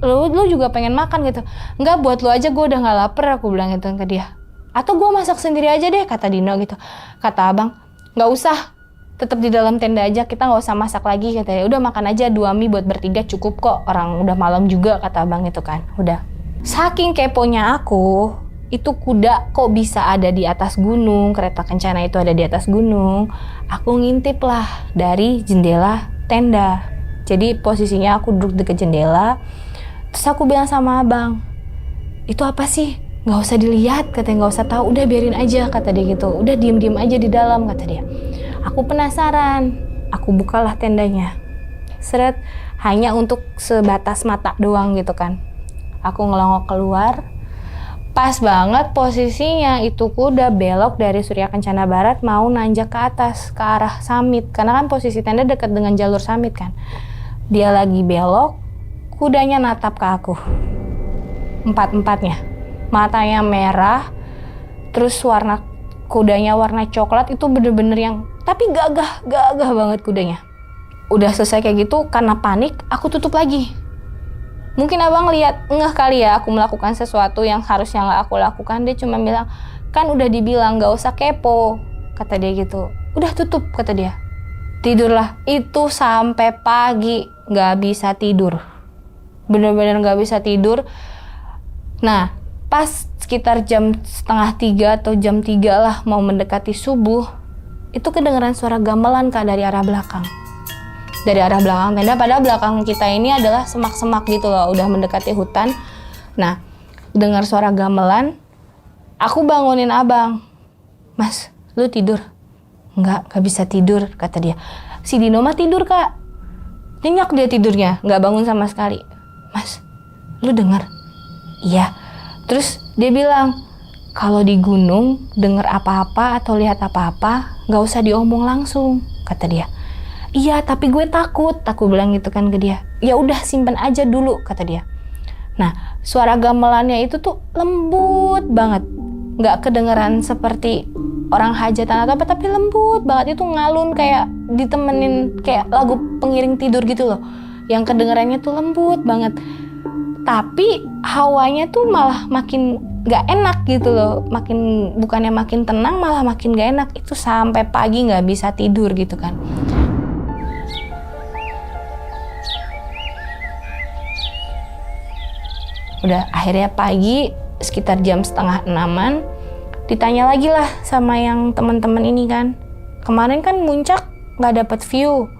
lu juga pengen makan gitu." "Enggak, buat lu aja, gue udah nggak lapar," aku bilang gitu ke dia. "Atau gue masak sendiri aja deh," kata Dino gitu. Kata abang, "Nggak usah, tetap di dalam tenda aja, kita nggak usah masak lagi," katanya. "Udah makan aja 2 mie buat bertiga cukup kok, orang udah malam juga," kata abang itu kan. Udah. Saking keponya aku, itu kuda kok bisa ada di atas gunung, kereta kencana itu ada di atas gunung. Aku ngintip lah dari jendela tenda. Jadi posisinya aku duduk deket jendela. Terus aku bilang sama abang, "Itu apa sih? Nggak usah dilihat," katanya, "nggak usah tahu, udah biarin aja," kata dia gitu. "Udah diem-diem aja di dalam," kata dia. Aku penasaran, aku bukalah tendanya. Seret, hanya untuk sebatas mata doang gitu kan. Aku ngelongok keluar. Pas banget posisinya itu kuda belok dari Surya Kencana Barat mau nanjak ke atas, ke arah Summit. Karena kan posisi tenda dekat dengan jalur Summit kan. Dia lagi belok, kudanya natap ke aku. 4-4-nya. Matanya merah, terus warna kudanya warna coklat, itu bener-bener yang, tapi gagah banget kudanya. Udah selesai kayak gitu, karena panik, aku tutup lagi. Mungkin abang lihat ngeh kali ya aku melakukan sesuatu yang harusnya nggak aku lakukan. Dia cuma bilang, "Kan udah dibilang nggak usah kepo," kata dia gitu. "Udah tutup," kata dia. Tidurlah. Itu sampai pagi nggak bisa tidur. Bener-bener nggak bisa tidur. Nah, pas sekitar jam 2:30 atau jam 3 lah mau mendekati subuh, itu kedengeran suara gamelan Kak dari arah belakang. Dari arah belakang tenda, padahal belakang kita ini adalah semak-semak gitu loh, udah mendekati hutan. Nah, dengar suara gamelan, aku bangunin abang. "Mas, lu tidur?" Nggak bisa tidur," kata dia. Si Dino mah tidur Kak. Nyenyak dia tidurnya, nggak bangun sama sekali. "Mas, lu dengar?" "Iya." Terus dia bilang, "Kalau di gunung dengar apa-apa atau lihat apa-apa, nggak usah diomong langsung," kata dia. "Iya, tapi gue takut," aku bilang gitu kan ke dia. "Ya udah, simpen aja dulu," kata dia. Nah, suara gamelannya itu tuh lembut banget, nggak kedengeran seperti orang hajatan atau apa, tapi lembut banget. Itu ngalun kayak ditemenin kayak lagu pengiring tidur gitu loh, yang kedengerannya tuh lembut banget. Tapi hawanya tuh malah makin gak enak gitu loh. Bukannya makin tenang, malah makin gak enak. Itu sampai pagi gak bisa tidur gitu kan. Udah akhirnya pagi sekitar jam 5:30 ditanya lagi lah sama yang teman-teman ini kan. Kemarin kan muncak gak dapet view.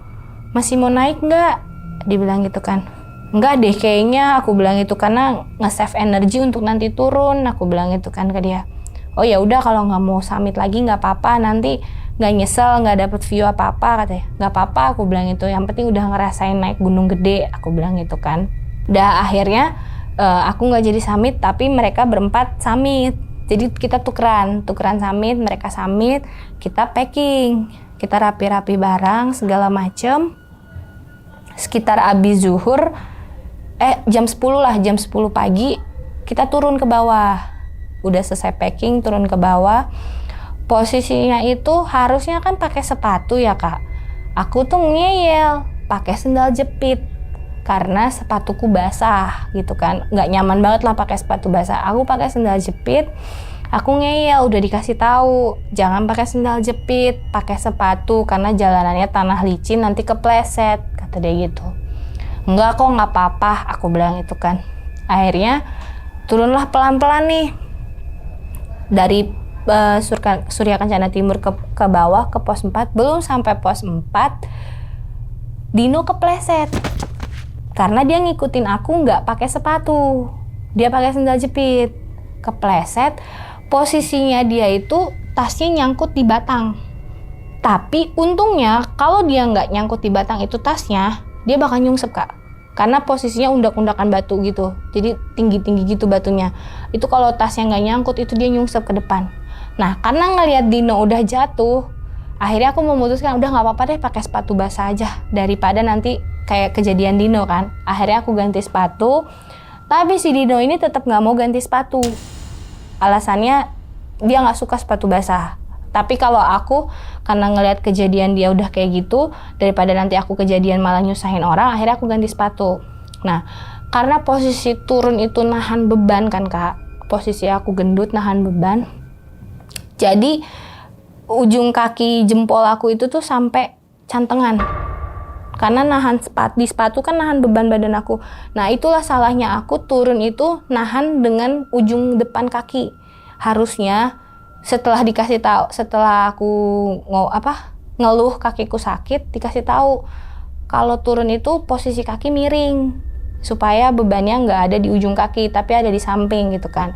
Masih mau naik gak? Dibilang gitu kan. Enggak deh kayaknya, aku bilang itu karena nge-save energi untuk nanti turun, aku bilang itu kan ke dia. Oh ya udah kalau nggak mau summit lagi nggak apa-apa, nanti nggak nyesel nggak dapet view apa-apa katanya. Nggak apa-apa aku bilang itu, yang penting udah ngerasain naik gunung gede, aku bilang itu kan. Udah akhirnya aku nggak jadi summit, tapi mereka berempat summit. Jadi kita tukeran summit, mereka summit, kita packing, kita rapi-rapi barang segala macem. Sekitar abis zuhur jam 10 pagi kita turun ke bawah. Udah selesai packing, turun ke bawah. Posisinya itu harusnya kan pakai sepatu ya Kak. Aku tuh ngeyel pakai sendal jepit karena sepatuku basah gitu kan. Nggak nyaman banget lah pakai sepatu basah. Aku pakai sendal jepit. Aku ngeyel, udah dikasih tahu jangan pakai sendal jepit, pakai sepatu karena jalanannya tanah licin nanti kepleset, kata dia gitu. Enggak kok, nggak apa-apa, aku bilang itu kan. Akhirnya turunlah pelan-pelan nih dari Surya Kencana Timur ke bawah ke pos 4. Belum sampai pos 4 Dino kepleset karena dia ngikutin aku nggak pakai sepatu, dia pakai sendal jepit. Kepleset, posisinya dia itu tasnya nyangkut di batang. Tapi untungnya kalau dia nggak nyangkut di batang itu tasnya, dia bakal nyungsep Kak, karena posisinya undak-undakan batu gitu, jadi tinggi-tinggi gitu batunya. Itu kalau tasnya nggak nyangkut itu dia nyungsep ke depan. Nah karena ngelihat Dino udah jatuh, akhirnya aku memutuskan udah nggak apa-apa deh pakai sepatu basah aja daripada nanti kayak kejadian Dino kan. Akhirnya aku ganti sepatu, tapi si Dino ini tetap nggak mau ganti sepatu. Alasannya dia nggak suka sepatu basah. Tapi kalau aku, karena ngelihat kejadian dia udah kayak gitu, daripada nanti aku kejadian malah nyusahin orang, akhirnya aku ganti sepatu. Nah, karena posisi turun itu nahan beban kan Kak, posisi aku gendut nahan beban, jadi ujung kaki jempol aku itu tuh sampai cantengan. Karena nahan di sepatu kan nahan beban badan aku. Nah itulah salahnya aku turun itu nahan dengan ujung depan kaki. Harusnya setelah dikasih tahu, setelah aku ngeluh kakiku sakit, dikasih tahu kalau turun itu posisi kaki miring supaya bebannya nggak ada di ujung kaki tapi ada di samping gitu kan.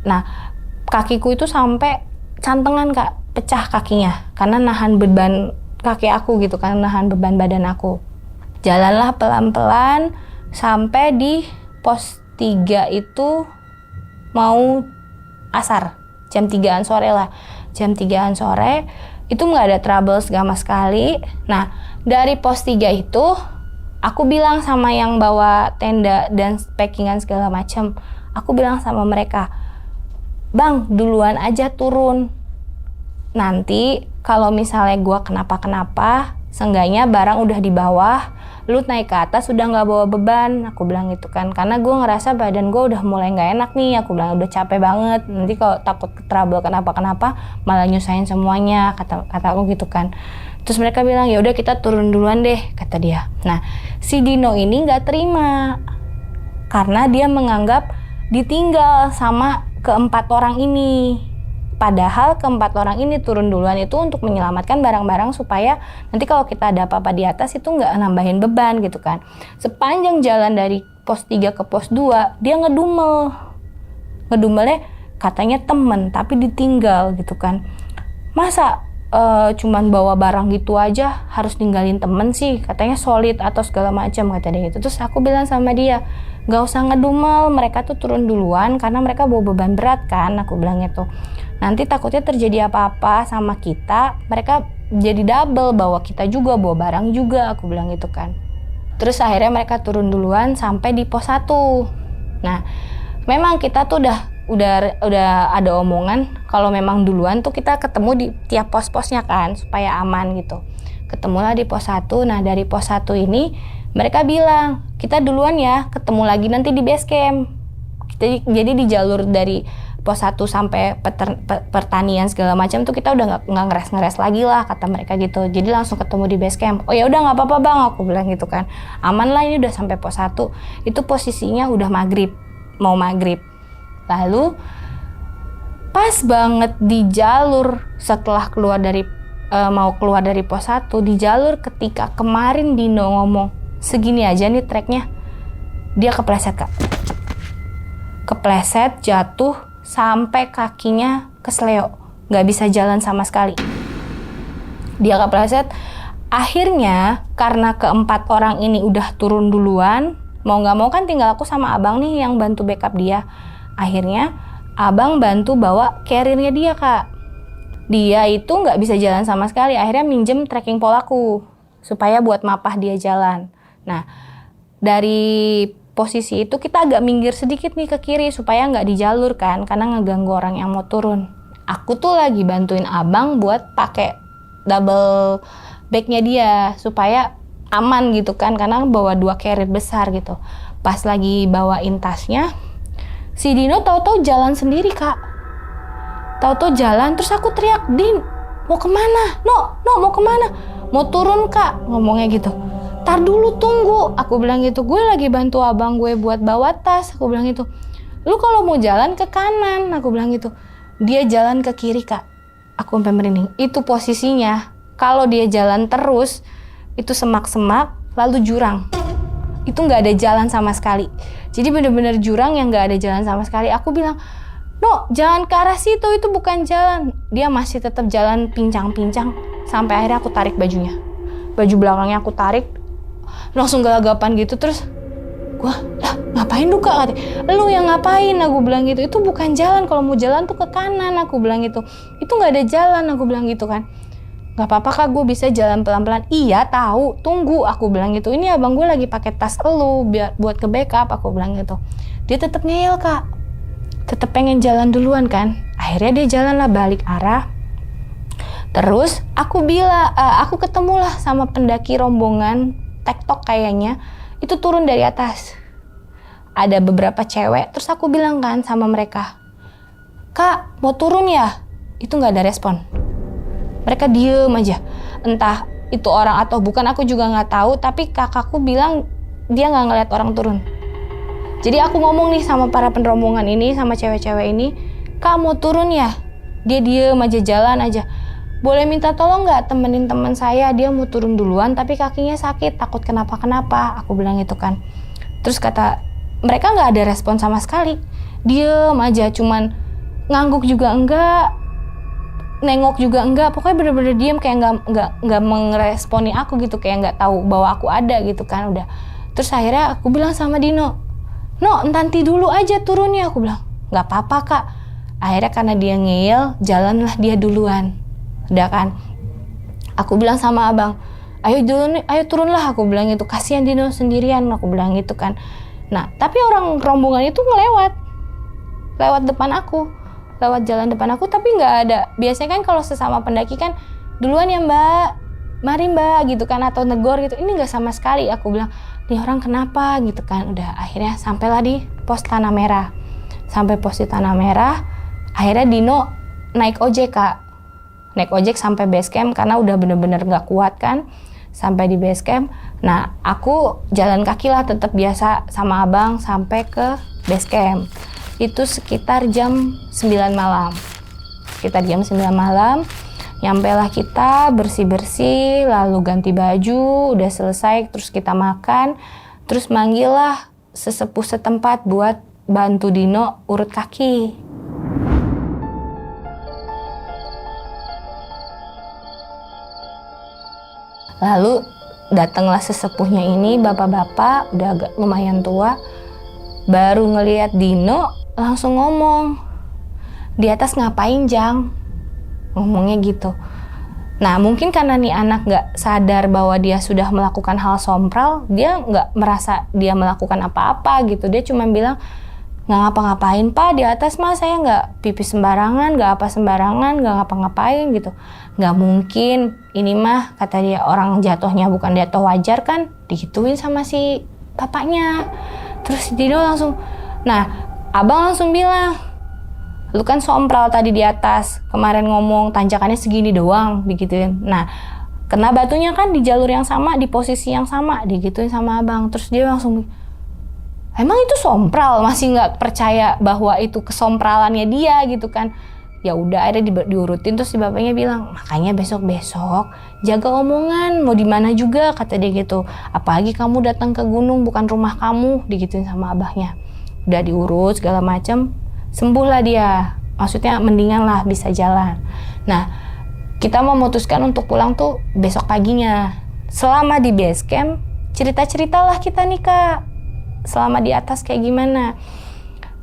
Nah kakiku itu sampai cantengan Kak, pecah kakinya karena nahan beban kaki aku gitu kan, nahan beban badan aku. Jalanlah pelan-pelan sampai di pos 3 itu mau asar. Jam 3-an sore lah, jam 3-an sore itu nggak ada trouble sama sekali. Nah dari pos 3 itu aku bilang sama yang bawa tenda dan packingan segala macam, aku bilang sama mereka, Bang duluan aja turun, nanti kalau misalnya gue kenapa-kenapa seenggaknya barang udah di bawah, lu naik ke atas udah nggak bawa beban, aku bilang gitu kan. Karena gue ngerasa badan gue udah mulai nggak enak nih, aku bilang udah capek banget, nanti kalau takut trouble kenapa-kenapa malah nyusahin semuanya, kata aku gitu kan. Terus mereka bilang ya udah kita turun duluan deh, kata dia. Nah si Dino ini nggak terima karena dia menganggap ditinggal sama keempat orang ini. Padahal keempat orang ini turun duluan itu untuk menyelamatkan barang-barang supaya nanti kalau kita ada apa-apa di atas itu nggak nambahin beban gitu kan. Sepanjang jalan dari pos 3 ke pos 2 dia ngedumelnya katanya temen tapi ditinggal gitu kan. Masa cuman bawa barang gitu aja harus ninggalin temen sih, katanya solid atau segala macam kata dia gitu. Terus aku bilang sama dia, gak usah ngedumel, mereka tuh turun duluan karena mereka bawa beban berat kan, aku bilang gitu. Nanti takutnya terjadi apa-apa sama kita, mereka jadi double, bawa kita juga, bawa barang juga, aku bilang gitu kan. Terus akhirnya mereka turun duluan sampai di pos 1. Nah memang kita tuh udah ada omongan kalau memang duluan tuh kita ketemu di tiap pos-posnya kan supaya aman gitu. Ketemulah di pos 1. Nah dari pos 1 ini Mereka bilang, kita duluan ya, ketemu lagi nanti di base camp. Jadi di jalur dari pos 1 sampai pertanian segala macam tuh kita udah nggak ngeres lagi lah, kata mereka gitu. Jadi langsung ketemu di base camp. Oh ya udah nggak apa-apa bang, aku bilang gitu kan. Aman lah, ini udah sampai pos 1. Itu posisinya udah mau maghrib. Lalu pas banget di jalur setelah mau keluar dari pos 1, di jalur ketika kemarin Dino ngomong segini aja nih treknya, dia kepleset kak. Kepleset, jatuh, sampai kakinya kesleo, nggak bisa jalan sama sekali. Dia kepleset. Akhirnya karena keempat orang ini udah turun duluan, mau nggak mau kan tinggal aku sama abang nih yang bantu backup dia. Akhirnya abang bantu bawa carrier-nya dia kak. Dia itu nggak bisa jalan sama sekali. Akhirnya minjem trekking pole aku supaya buat mapah dia jalan. Nah, dari posisi itu kita agak minggir sedikit nih ke kiri supaya nggak di jalur kan, karena ngeganggu orang yang mau turun. Aku tuh lagi bantuin abang buat pakai double bagnya dia supaya aman gitu kan, karena bawa 2 carrier besar gitu. Pas lagi bawain tasnya, si Dino tahu-tahu jalan sendiri kak. Tahu-tahu jalan, terus aku teriak, Din, mau kemana? No, mau kemana? Mau turun kak, ngomongnya gitu. Tar dulu, tunggu, aku bilang gitu. Gue lagi bantu abang gue buat bawa tas, aku bilang gitu. Lu kalau mau jalan ke kanan, aku bilang gitu. Dia jalan ke kiri kak. Aku sampai merinding. Itu posisinya, kalau dia jalan terus, itu semak-semak, lalu jurang. Itu nggak ada jalan sama sekali. Jadi bener-bener jurang yang nggak ada jalan sama sekali. Aku bilang, no, jangan ke arah situ, itu bukan jalan. Dia masih tetap jalan pincang-pincang, sampai akhirnya aku tarik bajunya. Baju belakangnya aku tarik, langsung gelagapan gitu. Terus gue, ngapain lu kak? Lu yang ngapain? Aku bilang gitu. Itu bukan jalan, kalau mau jalan tuh ke kanan, aku bilang gitu. Itu nggak ada jalan, aku bilang gitu kan. Nggak apa-apa kak, gue bisa jalan pelan-pelan. Iya tahu, tunggu, aku bilang gitu. Ini abang gue lagi pakai tas elu biar buat ke backup, aku bilang gitu. Dia tetap ngeyel kak, tetap pengen jalan duluan kan. Akhirnya dia jalan lah balik arah. Terus aku ketemulah sama pendaki rombongan TikTok kayaknya, itu turun dari atas. Ada beberapa cewek, terus aku bilang kan sama mereka, kak mau turun ya? Itu nggak ada respon. Mereka diem aja. Entah itu orang atau bukan, aku juga nggak tahu. Tapi kakakku bilang dia nggak ngeliat orang turun. Jadi aku ngomong nih sama para penerombongan ini, sama cewek-cewek ini, kak mau turun ya? Dia diem aja, jalan aja. Boleh minta tolong nggak temenin teman saya, dia mau turun duluan tapi kakinya sakit, takut kenapa-kenapa, aku bilang gitu kan. Terus kata mereka nggak ada respon sama sekali, diem aja, cuman ngangguk juga enggak, nengok juga enggak, pokoknya bener-bener diem kayak nggak meresponi aku gitu, kayak nggak tahu bahwa aku ada gitu kan. Udah, terus akhirnya aku bilang sama Dino, no nanti dulu aja turunnya, aku bilang nggak apa-apa kak. Akhirnya karena dia ngeyel, jalanlah dia duluan. Udah kan, aku bilang sama abang, ayo turunlah, aku bilang gitu, kasihan Dino sendirian, aku bilang gitu kan. Nah tapi orang rombongan itu lewat depan aku, lewat jalan depan aku, tapi nggak ada. Biasanya kan kalau sesama pendaki kan duluan ya mbak, mari mbak gitu kan, atau negor gitu. Ini nggak sama sekali. Aku bilang, nih orang kenapa gitu kan. Udah, akhirnya sampailah di pos Tanah Merah. Sampai pos di Tanah Merah, akhirnya Dino naik ojek kak. Naik ojek sampai base camp karena udah bener-bener gak kuat kan. Sampai di base camp, nah aku jalan kaki lah tetap biasa sama abang sampai ke base camp. Itu sekitar jam 9 malam. Sekitar jam 9 malam, nyampailah kita bersih-bersih, lalu ganti baju, udah selesai, terus kita makan. Terus manggil lah sesepuh setempat buat bantu Dino urut kaki. Lalu datanglah sesepuhnya ini, bapak-bapak udah agak lumayan tua, baru ngelihat Dino langsung ngomong, di atas ngapain Jang? Ngomongnya gitu. Nah mungkin karena nih anak gak sadar bahwa dia sudah melakukan hal sompral, dia gak merasa dia melakukan apa-apa gitu. Dia cuma bilang, Nggak ngapa-ngapain Pak, di atas mah saya nggak pipis sembarangan, nggak apa sembarangan, nggak ngapa-ngapain gitu. Nggak mungkin, ini mah kata dia orang jatuhnya bukan jatuh wajar kan, digituin sama si bapaknya. Terus Dino langsung, nah abang langsung bilang, lu kan sompral tadi di atas, kemarin ngomong tanjakannya segini doang, digituin. Nah, kena batunya kan di jalur yang sama, di posisi yang sama, digituin sama abang. Terus dia langsung, emang itu sompral? Masih nggak percaya bahwa itu kesompralannya dia gitu kan. Ya udah, akhirnya diurutin. Terus si bapaknya bilang, makanya besok-besok jaga omongan, mau di mana juga, kata dia gitu. Apalagi kamu datang ke gunung, bukan rumah kamu, digituin sama abahnya. Udah diurut segala macem, sembuhlah dia, maksudnya mendingan lah, bisa jalan. Nah, kita memutuskan untuk pulang tuh besok paginya. Selama di base camp, cerita-ceritalah kita nih Kak, selama di atas kayak gimana.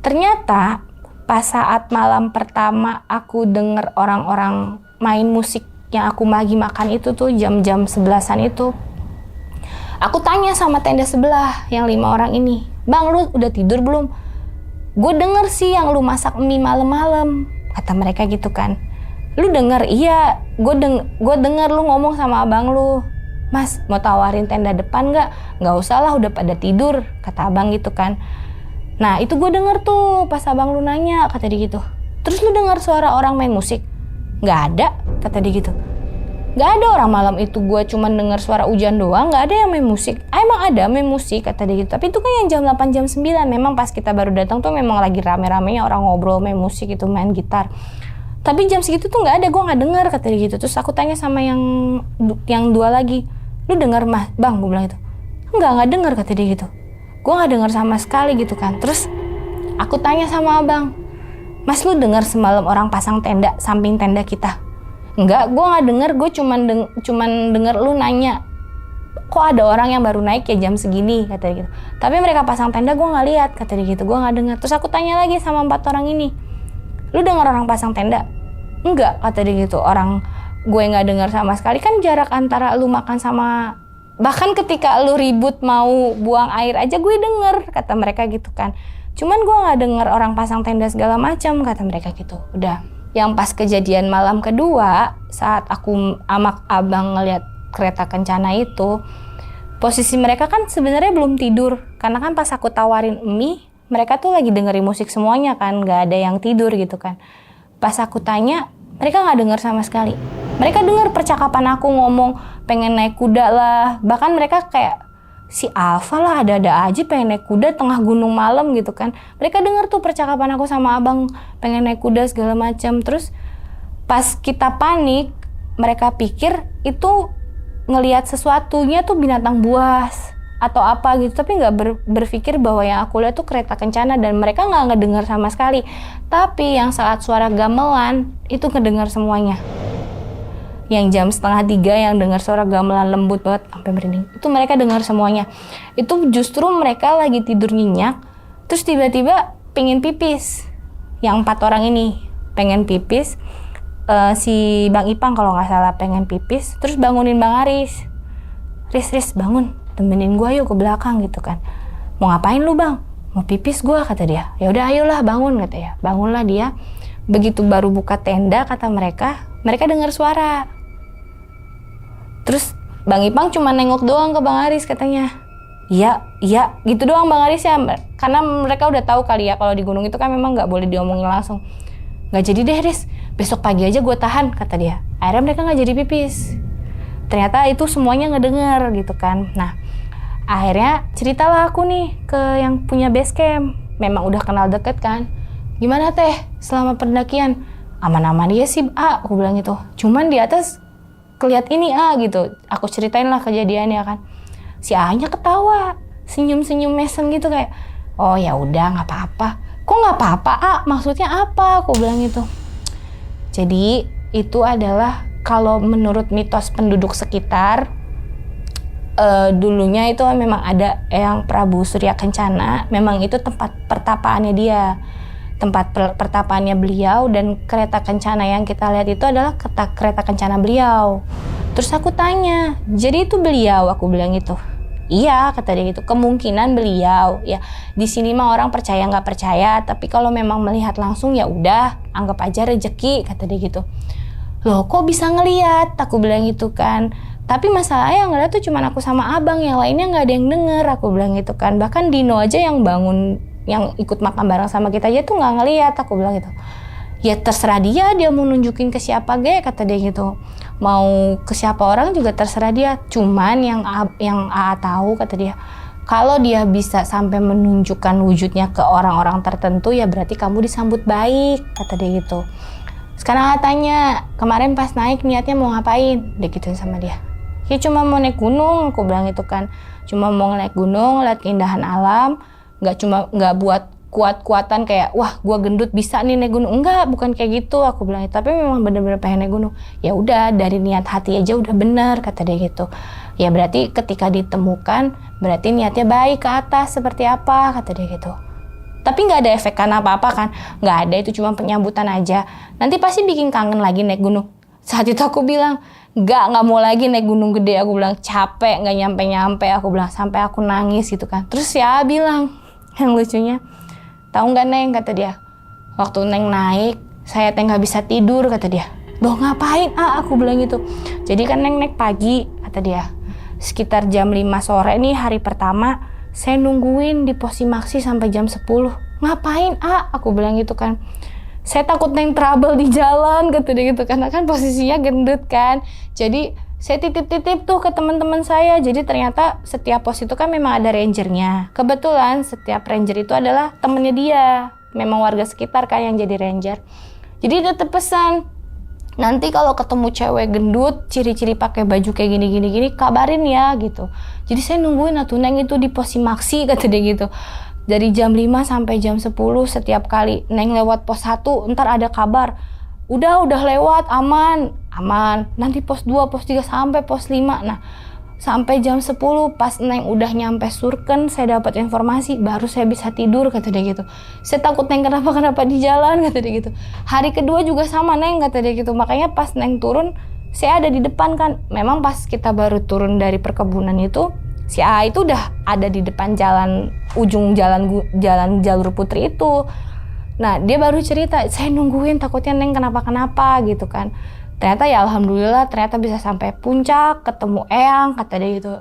Ternyata pas saat malam pertama aku denger orang-orang main musik yang aku lagi makan itu tuh jam-jam 11-an itu, aku tanya sama tenda sebelah yang 5 orang ini, Bang lu udah tidur belum? Gue denger sih yang lu masak mie malam-malam, kata mereka gitu kan. Lu denger? Iya, gue denger lu ngomong sama abang lu, Mas mau tawarin tenda depan nggak? Nggak usah lah, udah pada tidur, kata abang gitu kan. Nah itu gue denger tuh pas abang lu nanya, kata dia gitu. Terus lu denger suara orang main musik? Nggak ada, kata dia gitu. Nggak ada, orang malam itu gue cuma denger suara hujan doang, nggak ada yang main musik. Emang ada main musik, kata dia gitu. Tapi itu kan yang jam 8, jam 9. Memang pas kita baru datang tuh memang lagi rame-ramenya orang ngobrol main musik itu, main gitar. Tapi jam segitu tuh nggak ada, gue nggak denger, kata dia gitu. Terus aku tanya sama yang dua lagi, lu denger Mas? Bang, gue bilang itu. Nggak denger, kata dia gitu. Gue nggak denger sama sekali gitu kan. Terus aku tanya sama abang, Mas lu denger semalam orang pasang tenda samping tenda kita? Enggak, gue nggak denger, gue cuman denger lu nanya, kok ada orang yang baru naik ya jam segini, kata dia gitu. Tapi mereka pasang tenda gue nggak lihat, kata dia gitu, gue nggak denger. Terus aku tanya lagi sama 4 orang ini, lu denger orang pasang tenda? Enggak, kata dia gitu, orang gue nggak denger sama sekali. Kan jarak antara lu makan sama, bahkan ketika lu ribut mau buang air aja gue denger, kata mereka gitu kan. Cuman gue nggak denger orang pasang tenda segala macam, kata mereka gitu. Udah. Yang pas kejadian malam kedua, saat aku amak abang ngeliat kereta kencana itu, posisi mereka kan sebenarnya belum tidur. Karena kan pas aku tawarin mie, mereka tuh lagi dengerin musik semuanya kan, gak ada yang tidur gitu kan. Pas aku tanya, mereka gak denger sama sekali. Mereka denger percakapan aku ngomong pengen naik kuda lah. Bahkan mereka kayak, si Alfa lah ada-ada aja pengen naik kuda tengah gunung malam gitu kan. Mereka denger tuh percakapan aku sama abang pengen naik kuda segala macam. Terus pas kita panik, mereka pikir itu ngelihat sesuatunya tuh binatang buas atau apa gitu, tapi nggak berpikir bahwa yang aku lihat tuh kereta kencana, dan mereka nggak ngedengar sama sekali. Tapi yang saat suara gamelan itu ngedengar semuanya. Yang jam 2:30 yang dengar suara gamelan lembut banget sampai merinding, itu mereka dengar semuanya. Itu justru mereka lagi tidur nyenyak, terus tiba-tiba pengen pipis. Yang 4 orang ini pengen pipis, si Bang Ipang kalau nggak salah pengen pipis, terus bangunin Bang Aris. Riz bangun, temenin gue yuk ke belakang gitu kan. Mau ngapain lu Bang? Mau pipis gue, kata dia. Ya udah ayolah bangun, kata ya. Bangunlah dia. Begitu baru buka tenda, kata mereka dengar suara. Terus Bang Ipang cuma nengok doang ke Bang Aris, katanya. Iya, gitu doang Bang Aris ya. Karena mereka udah tahu kali ya kalau di gunung itu kan memang nggak boleh diomongin langsung. Nggak jadi deh Riz, besok pagi aja gue tahan, kata dia. Akhirnya mereka nggak jadi pipis. Ternyata itu semuanya ngedenger gitu kan. Nah, akhirnya ceritalah aku nih ke yang punya base camp. Memang udah kenal deket kan. Gimana teh selama pendakian? Aman-aman ya sih A, aku bilang gitu. Cuman di atas keliat ini A gitu. Aku ceritain lah kejadiannya kan. Si A-nya ketawa, senyum-senyum mesem gitu kayak, oh ya udah nggak apa-apa. Kok nggak apa-apa A? Maksudnya apa? Aku bilang gitu. Jadi itu adalah kalau menurut mitos penduduk sekitar, dulunya itu memang ada Eyang Prabu Surya Kencana. Memang itu tempat pertapaannya dia. Tempat pertapaannya beliau, dan kereta kencana yang kita lihat itu adalah kereta kencana beliau. Terus aku tanya, jadi itu beliau, aku bilang gitu, Iya, kata dia gitu. Kemungkinan beliau ya di sini mah orang percaya nggak percaya, tapi kalau memang melihat langsung ya udah anggap aja rezeki, kata dia gitu. Loh kok bisa ngelihat? Aku bilang gitu kan. Tapi masalahnya yang ngeliat tuh cuma aku sama abang, yang lainnya nggak ada yang denger, aku bilang gitu kan. Bahkan Dino aja yang bangun, yang ikut makan bareng sama kita aja tuh nggak ngelihat, aku bilang gitu. Ya terserah dia mau nunjukin ke siapa kata dia gitu. Mau ke siapa orang juga terserah dia. Cuman yang AA tahu, kata dia, kalau dia bisa sampai menunjukkan wujudnya ke orang-orang tertentu ya berarti kamu disambut baik, kata dia gitu. Sekarang tanya, kemarin pas naik niatnya mau ngapain? Dia gituin sama dia. Ya cuma mau naik gunung, aku bilang itu kan. Cuma mau naik gunung, lihat keindahan alam. Nggak buat kuat-kuatan kayak, wah gua gendut bisa nih naik gunung. Enggak, bukan kayak gitu, aku bilang. Tapi memang bener-bener pengen naik gunung. Ya udah, dari niat hati aja udah bener, kata dia gitu. Ya berarti ketika ditemukan, berarti niatnya baik ke atas seperti apa, kata dia gitu. Tapi nggak ada efek kan apa-apa kan, nggak ada, itu cuma penyambutan aja. Nanti pasti bikin kangen lagi naik gunung. Saat itu aku bilang, nggak mau lagi naik gunung gede. Aku bilang capek, nggak nyampe. Aku bilang sampai aku nangis gitu kan. Terus ya bilang, yang lucunya, tahu nggak Neng, kata dia, waktu Neng naik, saya nggak bisa tidur, kata dia. Loh ngapain? Aku bilang gitu. Jadi kan Neng naik pagi, kata dia. Sekitar jam 5 sore nih hari pertama, saya nungguin di pos Simaksi sampai jam 10. Ngapain, Aku bilang gitu kan. Saya takut Neng trouble di jalan, kata dia gitu. Karena kan posisinya gendut kan. Jadi saya titip-titip tuh ke teman-teman saya. Jadi ternyata setiap pos itu kan memang ada rangernya. Kebetulan setiap ranger itu adalah temennya dia. Memang warga sekitar kan yang jadi ranger. Jadi dia pesan, nanti kalau ketemu cewek gendut, ciri-ciri pakai baju kayak gini, kabarin ya gitu. Jadi saya nungguin atuh Neng itu di pos Simaksi, kata dia gitu. Dari jam 5 sampai jam 10 setiap kali Neng lewat pos 1, ntar ada kabar. Udah lewat, aman. Nanti pos 2, pos 3 sampai pos 5. Nah, sampai jam 10 pas Neng udah nyampe Surken, saya dapat informasi, baru saya bisa tidur, kata dia gitu. Saya takut Neng kenapa di jalan, kata dia gitu. Hari kedua juga sama Neng, kata dia gitu. Makanya pas Neng turun, saya ada di depan kan. Memang pas kita baru turun dari perkebunan itu, si A itu udah ada di depan ujung jalan jalur Putri itu. Nah dia baru cerita, saya nungguin takutnya Neng kenapa gitu kan. Ternyata ya alhamdulillah ternyata bisa sampai puncak, ketemu Eyang, kata dia gitu.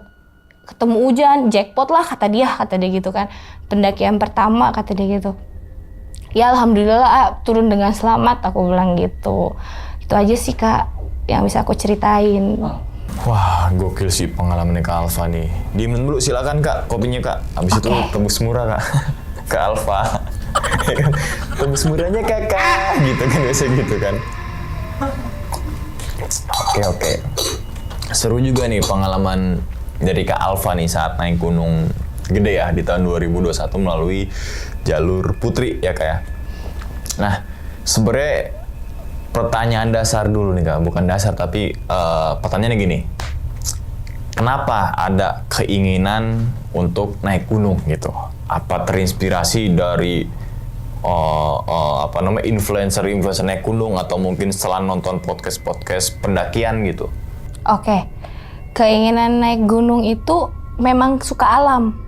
Ketemu Ujan, jackpot lah kata dia gitu kan. Pendakian pertama, kata dia gitu. Ya alhamdulillah turun dengan selamat, aku bilang gitu. Itu aja sih Kak yang bisa aku ceritain. Wah, gokil sih pengalamannya Kak Alfa nih. Diminum dulu silakan Kak, kopinya Kak. Habis itu tembus murah Kak. Ke Alfa. Tembus murahnya Kakak, gitu kan, biasa gitu kan. Oke. Seru juga nih pengalaman dari Kak Alfa nih saat naik gunung gede ya di tahun 2021 melalui jalur Putri ya Kak ya. Nah, sebenarnya pertanyaan dasar dulu nih Kak, bukan dasar tapi pertanyaannya gini. Kenapa ada keinginan untuk naik gunung gitu? Apa terinspirasi dari influencer naik gunung atau mungkin setelah nonton podcast pendakian gitu? Oke. Keinginan naik gunung itu memang suka alam.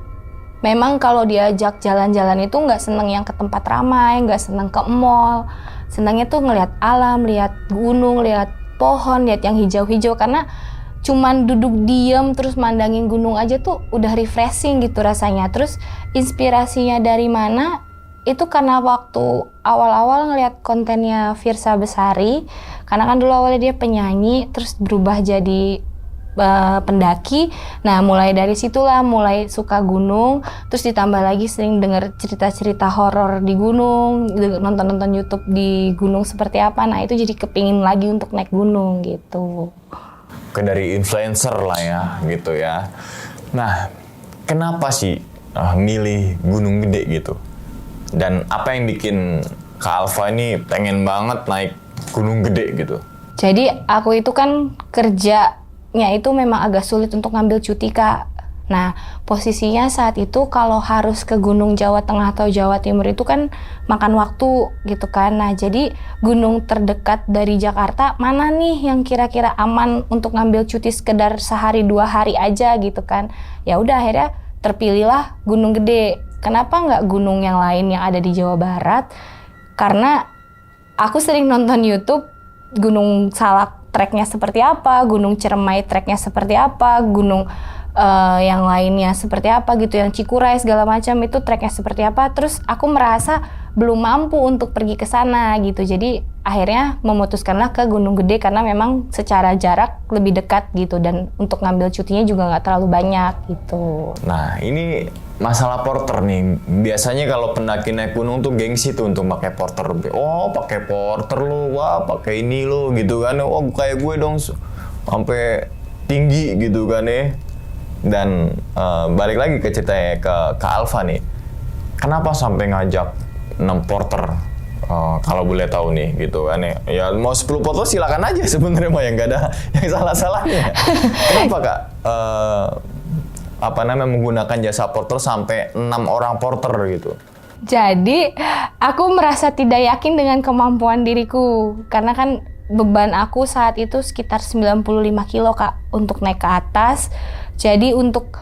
Memang kalau diajak jalan-jalan itu nggak seneng yang ke tempat ramai, nggak seneng ke mall. Senangnya tuh ngelihat alam, lihat gunung, lihat pohon, lihat yang hijau-hijau. Karena cuman duduk diem terus mandangin gunung aja tuh udah refreshing gitu rasanya. Terus inspirasinya dari mana? Itu karena waktu awal-awal ngelihat kontennya Firsa Besari. Karena kan dulu awalnya dia penyanyi, terus berubah jadi pendaki. Nah mulai dari situlah mulai suka gunung, terus ditambah lagi sering dengar cerita-cerita horor di gunung, nonton YouTube di gunung seperti apa. Nah itu jadi kepingin lagi untuk naik gunung gitu. Dari influencer lah ya gitu ya. Nah kenapa sih milih Gunung Gede gitu? Dan apa yang bikin Kak Alfa ini pengen banget naik Gunung Gede gitu? Jadi aku itu kan kerjanya itu memang agak sulit untuk ngambil cuti Kak. Nah, posisinya saat itu kalau harus ke Gunung Jawa Tengah atau Jawa Timur itu kan makan waktu gitu kan. Nah, jadi gunung terdekat dari Jakarta mana nih yang kira-kira aman untuk ngambil cuti sekedar sehari 2 hari aja gitu kan. Ya udah akhirnya terpilihlah Gunung Gede. Kenapa nggak gunung yang lain yang ada di Jawa Barat? Karena aku sering nonton YouTube Gunung Salak treknya seperti apa, Gunung Ciremai treknya seperti apa, gunung yang lainnya seperti apa gitu, yang Cikuray segala macam itu treknya seperti apa. Terus aku merasa belum mampu untuk pergi ke sana gitu. Jadi akhirnya memutuskanlah ke Gunung Gede karena memang secara jarak lebih dekat gitu dan untuk ngambil cutinya juga nggak terlalu banyak gitu. Nah, ini masalah porter nih. Biasanya kalau pendaki naik gunung tuh gengsi tuh untuk pakai porter. Oh, pakai porter lo, wah pakai ini lo gitu kan. Oh, kayak gue dong sampai tinggi gitu kan ya. Dan balik lagi ke ceritanya ke Alfa nih. Kenapa sampai ngajak 6 porter? Kalau boleh tahu nih gitu kan ya. Ya mau 10 porter silakan aja sebenarnya mah yang nggak ada yang salah-salahnya. Kenapa Kak? Menggunakan jasa porter sampai 6 orang porter gitu. Jadi aku merasa tidak yakin dengan kemampuan diriku karena kan beban aku saat itu sekitar 95 kilo Kak untuk naik ke atas. Jadi untuk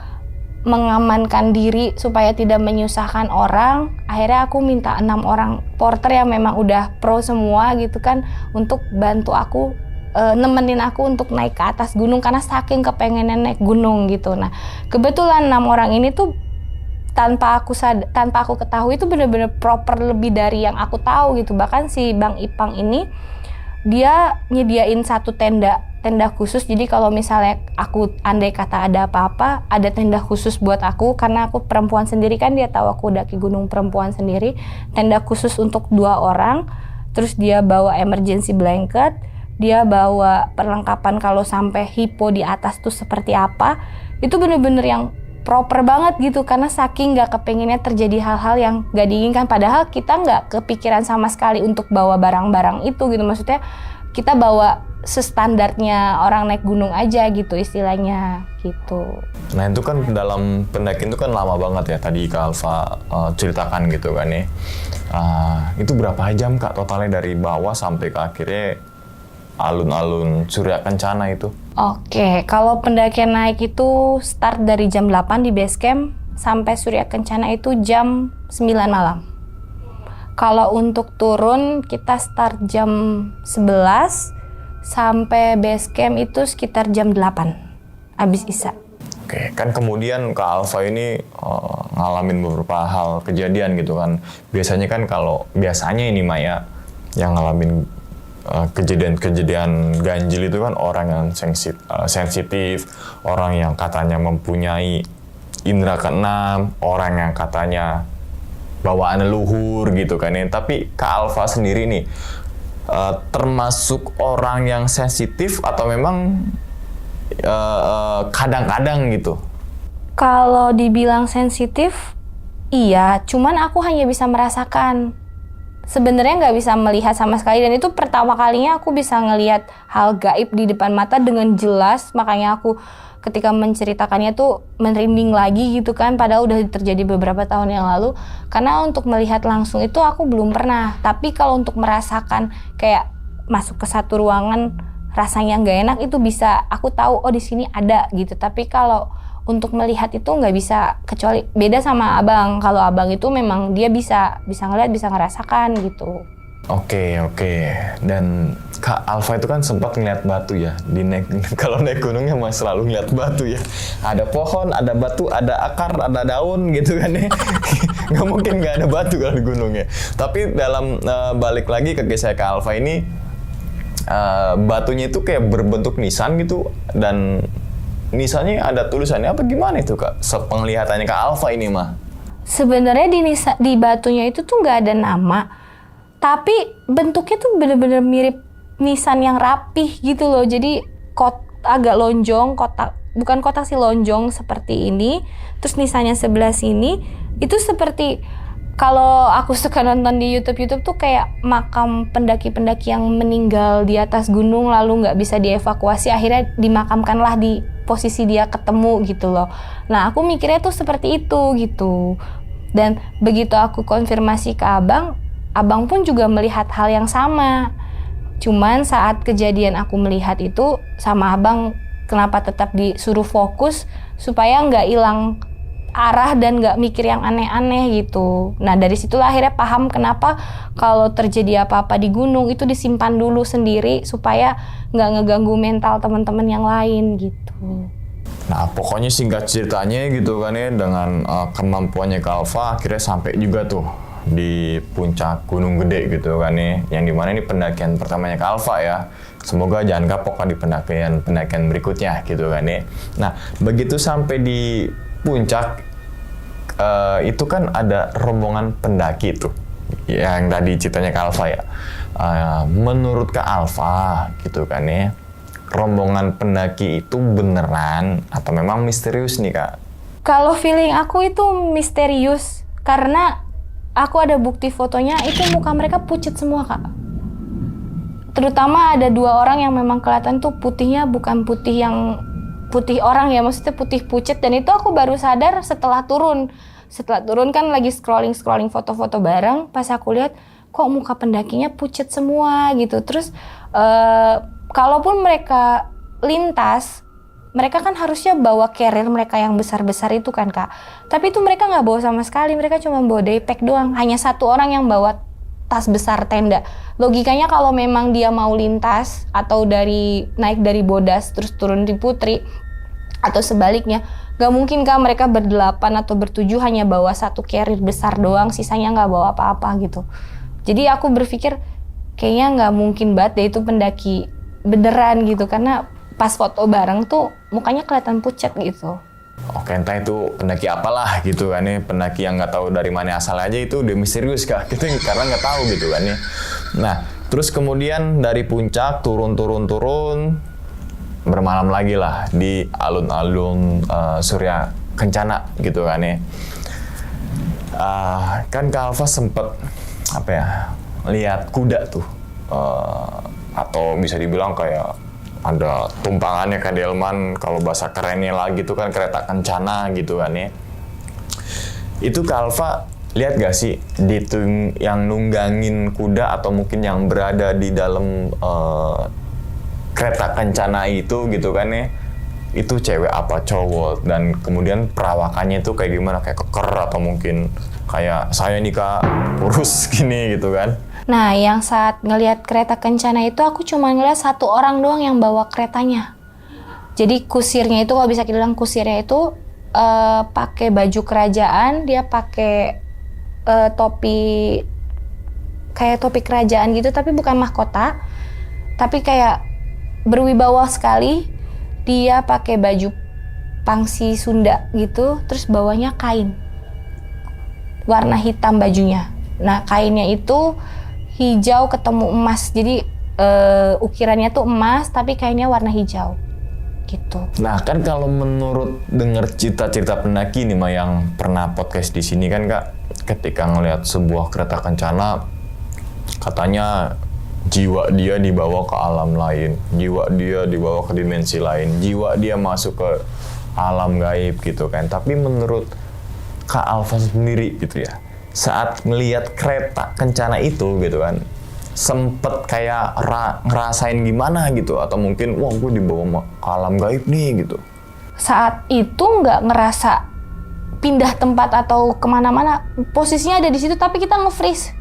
mengamankan diri supaya tidak menyusahkan orang, akhirnya aku minta 6 orang porter yang memang udah pro semua gitu kan untuk bantu aku, nemenin aku untuk naik ke atas gunung karena saking kepengennya naik gunung gitu. Nah kebetulan 6 orang ini tuh tanpa aku ketahui itu benar-benar proper lebih dari yang aku tahu gitu. Bahkan si Bang Ipang ini dia nyediain satu tenda khusus, jadi kalau misalnya aku andai kata ada apa-apa ada tenda khusus buat aku karena aku perempuan sendiri kan, dia tahu aku daki gunung perempuan sendiri, tenda khusus untuk 2 orang. Terus dia bawa emergency blanket, dia bawa perlengkapan kalau sampai hipo di atas tuh seperti apa. Itu bener-bener yang proper banget gitu karena saking gak kepengennya terjadi hal-hal yang gak diinginkan, padahal kita gak kepikiran sama sekali untuk bawa barang-barang itu gitu. Maksudnya kita bawa sestandarnya orang naik gunung aja gitu istilahnya gitu. Nah itu kan dalam pendakian itu kan lama banget ya tadi Kak Alfa ceritakan gitu kan ya. Itu berapa jam Kak totalnya dari bawah sampai ke akhirnya alun-alun Surya Kencana itu? Oke, kalau pendakian naik itu start dari jam 8 di base camp sampai Surya Kencana itu jam 9 malam. Kalau untuk turun kita start jam 11 sampai base camp itu sekitar jam 8 abis Isya. Oke, kan kemudian Kak Alfa ini ngalamin beberapa hal kejadian gitu kan. Biasanya kan biasanya ini Maya yang ngalamin kejadian ganjil itu kan orang yang sensitif, orang yang katanya mempunyai indera keenam, orang yang katanya bawaan leluhur gitu kan ya. Tapi Kak Alfa sendiri nih termasuk orang yang sensitif atau memang kadang-kadang gitu? Kalau dibilang sensitif, iya, cuman aku hanya bisa merasakan. Sebenarnya nggak bisa melihat sama sekali, dan itu pertama kalinya aku bisa ngelihat hal gaib di depan mata dengan jelas. Makanya aku ketika menceritakannya tuh merinding lagi gitu kan, padahal udah terjadi beberapa tahun yang lalu. Karena untuk melihat langsung itu aku belum pernah, tapi kalau untuk merasakan kayak masuk ke satu ruangan rasanya nggak enak itu bisa, aku tahu oh di sini ada gitu. Tapi kalau untuk melihat itu nggak bisa, kecuali beda sama abang. Kalau abang itu memang dia bisa ngelihat, bisa ngerasakan gitu. Oke. Dan Kak Alfa itu kan sempat ngeliat batu ya. Kalau naik gunungnya mah selalu ngeliat batu ya. Ada pohon, ada batu, ada akar, ada daun gitu kan ya. Nggak mungkin nggak ada batu kalau di gunungnya. Tapi dalam balik lagi ke kisah Kak Alfa ini, batunya itu kayak berbentuk nisan gitu, dan nisannya ada tulisannya apa gimana itu Kak? Sepenglihatannya Kak Alfa ini mah. Sebenarnya di batunya itu tuh nggak ada nama, tapi bentuknya tuh bener-bener mirip nisan yang rapih gitu loh. Jadi agak lonjong, bukan kotak sih, lonjong seperti ini. Terus nisannya sebelah sini itu seperti, kalau aku suka nonton di YouTube tuh kayak makam pendaki-pendaki yang meninggal di atas gunung lalu nggak bisa dievakuasi, akhirnya dimakamkanlah di posisi dia ketemu gitu loh. Nah aku mikirnya tuh seperti itu gitu. Dan begitu aku konfirmasi ke abang pun juga melihat hal yang sama. Cuman saat kejadian aku melihat itu sama abang, kenapa tetap disuruh fokus supaya nggak hilang arah dan nggak mikir yang aneh-aneh gitu. Nah dari situlah akhirnya paham kenapa kalau terjadi apa-apa di gunung itu disimpan dulu sendiri supaya nggak ngeganggu mental teman-teman yang lain gitu. Nah pokoknya singkat ceritanya gitu kan ya, dengan kemampuannya Kak Alfa akhirnya sampai juga tuh di puncak Gunung Gede gitu kan ya, yang dimana ini pendakian pertamanya Kak Alfa ya. Semoga jangan kapok kan di pendakian berikutnya gitu kan ya. Nah begitu sampai di puncak itu kan ada rombongan pendaki tuh yang tadi ceritanya Kak Alfa ya. Menurut Kak Alfa gitu kan ya, rombongan pendaki itu beneran atau memang misterius nih Kak? Kalau feeling aku itu misterius karena aku ada bukti fotonya, itu muka mereka pucet semua Kak. Terutama ada 2 orang yang memang kelihatan tuh putihnya bukan putih yang putih orang ya, maksudnya putih pucet. Dan itu aku baru sadar setelah turun. Setelah turun kan lagi scrolling foto-foto bareng, pas aku lihat kok muka pendakinya pucet semua gitu. Terus kalaupun mereka lintas, mereka kan harusnya bawa carrier mereka yang besar-besar itu kan Kak. Tapi itu mereka nggak bawa sama sekali, mereka cuma bawa daypack doang. Hanya 1 orang yang bawa tas besar tenda. Logikanya kalau memang dia mau lintas atau naik dari Bodas terus turun di Putri atau sebaliknya, nggak mungkin Kak mereka berdelapan atau bertujuh hanya bawa 1 carrier besar doang, sisanya nggak bawa apa-apa gitu. Jadi aku berpikir kayaknya nggak mungkin banget deh itu pendaki beneran gitu, karena pas foto bareng tuh mukanya kelihatan pucat gitu. Oke, entah itu pendaki apalah gitu kan ya, pendaki yang nggak tahu dari mana asal aja itu udah misterius Kak, gitu karena nggak tahu gitu kan ya. Nah, terus kemudian dari puncak turun, bermalam lagi lah di alun-alun Surya Kencana gitu kan ya. Kan Kak Alfa sempet lihat kuda tuh, atau bisa dibilang kayak ada tumpangannya Kak Delman, kalau bahasa kerennya lagi tuh kan kereta kencana gitu kan ya. Itu Kak Alfa lihat gak sih yang nunggangin kuda atau mungkin yang berada di dalam kereta kencana itu gitu kan ya, itu cewek apa cowok, dan kemudian perawakannya itu kayak gimana, kayak keker atau mungkin kayak saya nih Kak kurus gini gitu kan. Nah, yang saat ngelihat kereta kencana itu aku cuma ngelihat 1 orang doang yang bawa keretanya. Jadi kusirnya itu, kalau bisa kita bilang kusirnya itu pakai baju kerajaan, dia pakai topi kayak topi kerajaan gitu, tapi bukan mahkota, tapi kayak berwibawa sekali. Dia pakai baju pangsi Sunda gitu, terus bawahnya kain warna hitam bajunya. Nah, kainnya itu hijau ketemu emas, jadi ukirannya tuh emas tapi kainnya warna hijau gitu. Nah kan kalau menurut denger cerita-cerita pendaki nih yang pernah podcast di sini kan Kak, ketika ngelihat sebuah kereta kencana katanya jiwa dia dibawa ke alam lain, jiwa dia dibawa ke dimensi lain, jiwa dia masuk ke alam gaib gitu kan. Tapi menurut Kak Alfa sendiri gitu ya, saat ngelihat kereta kencana itu gitu kan, sempet kayak ngerasain gimana gitu, atau mungkin wah gue dibawa ke alam gaib nih gitu? Saat itu nggak ngerasa pindah tempat atau kemana-mana, posisinya ada di situ tapi kita nge-freeze.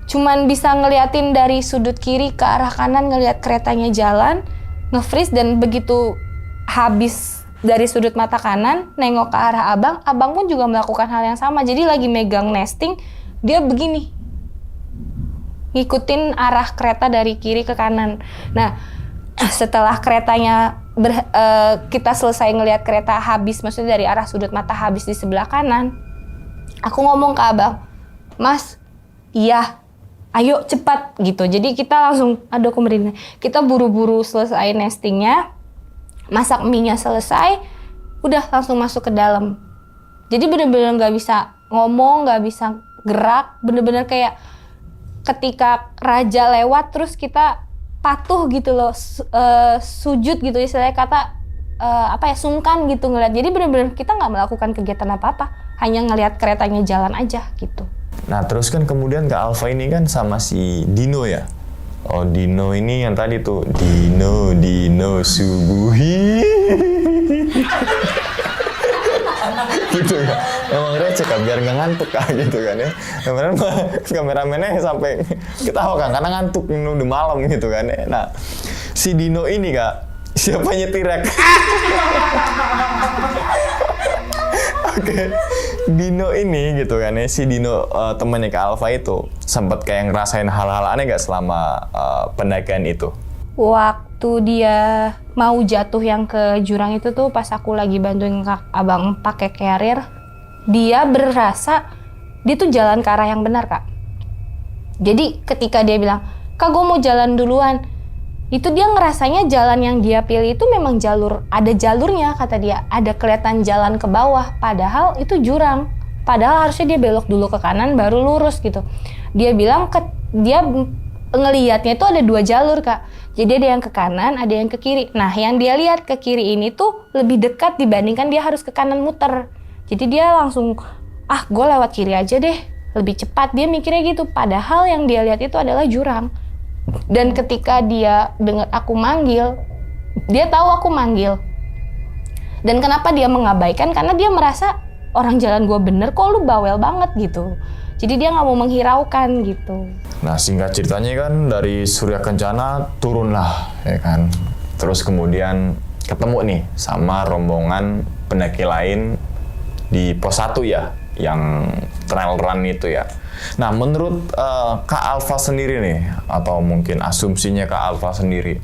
Cuman bisa ngeliatin dari sudut kiri ke arah kanan, ngeliat keretanya jalan, nge-freeze, dan begitu habis dari sudut mata kanan, nengok ke arah abang pun juga melakukan hal yang sama. Jadi lagi megang nesting, dia begini, ngikutin arah kereta dari kiri ke kanan. Nah, setelah keretanya kita selesai ngelihat kereta habis, maksudnya dari arah sudut mata habis di sebelah kanan, aku ngomong ke abang, "Mas, iya, ayo cepat," gitu. Jadi kita langsung, aduh aku merinding. Kita buru-buru selesai nestingnya, masak mie-nya selesai, udah langsung masuk ke dalam. Jadi bener-bener nggak bisa ngomong, nggak bisa gerak, bener-bener kayak ketika raja lewat terus kita patuh gitu loh, sujud gitu istilahnya, kata sungkan gitu ngeliat. Jadi benar-benar kita nggak melakukan kegiatan apa-apa, hanya ngelihat keretanya jalan aja gitu. Nah terus kan kemudian Kak Alfa ini kan sama si Dino ya. Oh Dino ini yang tadi tuh Dino subuhi gitu ya. Emang receh kan biar nggak ngantuk kan gitu kan ya. Kemarin kameramennya sampai ketawa kan karena ngantuk udah malam gitu kan ya. Nah si Dino ini Kak siapa nyetirek? Oke, Dino ini gitu kan ya, si Dino temannya Kak Alfa itu sempat kayak ngerasain hal-hal aneh gak selama pendakian itu? Waktu dia mau jatuh yang ke jurang itu tuh pas aku lagi bantuin abang pakai carrier, dia berasa dia tuh jalan ke arah yang benar Kak. Jadi ketika dia bilang, Kak gue mau jalan duluan, itu dia ngerasanya jalan yang dia pilih itu memang ada jalurnya kata dia, ada kelihatan jalan ke bawah, padahal itu jurang, padahal harusnya dia belok dulu ke kanan baru lurus gitu. Dia bilang dia ngelihatnya itu ada 2 jalur Kak, jadi ada yang ke kanan ada yang ke kiri. Nah yang dia lihat ke kiri ini tuh lebih dekat dibandingkan dia harus ke kanan muter, jadi dia langsung gue lewat kiri aja deh, lebih cepat, dia mikirnya gitu, padahal yang dia lihat itu adalah jurang. Dan ketika dia dengar aku manggil, dia tahu aku manggil. Dan kenapa dia mengabaikan? Karena dia merasa orang jalan gue bener kok lu bawel banget gitu. Jadi dia nggak mau menghiraukan gitu. Nah singkat ceritanya kan dari Surya Kencana turunlah ya kan. Terus kemudian ketemu nih sama rombongan pendaki lain di pos 1 ya, yang trail run itu ya. Nah, menurut Kak Alfa sendiri nih, atau mungkin asumsinya Kak Alfa sendiri,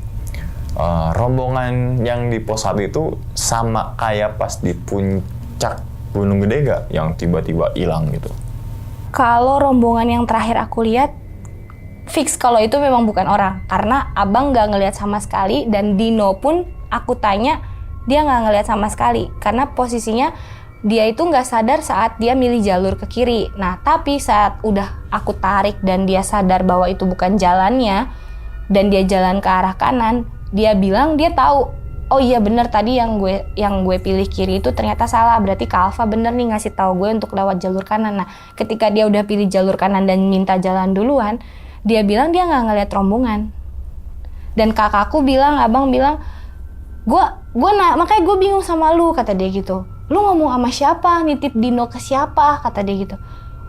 rombongan yang di pos 1 itu sama kayak pas di puncak Gunung Gede gak? Yang tiba-tiba hilang gitu. Kalau rombongan yang terakhir aku lihat, fix kalau itu memang bukan orang. Karena abang gak ngelihat sama sekali, dan Dino pun aku tanya, dia gak ngelihat sama sekali. Karena posisinya dia itu nggak sadar saat dia milih jalur ke kiri. Nah, tapi saat udah aku tarik dan dia sadar bahwa itu bukan jalannya dan dia jalan ke arah kanan, dia bilang dia tahu, oh iya bener tadi yang gue pilih kiri itu ternyata salah. Berarti Kak Alfa bener nih ngasih tahu gue untuk lewat jalur kanan. Nah, ketika dia udah pilih jalur kanan dan minta jalan duluan, dia bilang dia nggak ngeliat rombongan. Dan kakakku bilang, abang bilang, makanya gue bingung sama lu, kata dia gitu. Lu ngomong sama siapa? Nitip Dino ke siapa? Kata dia gitu.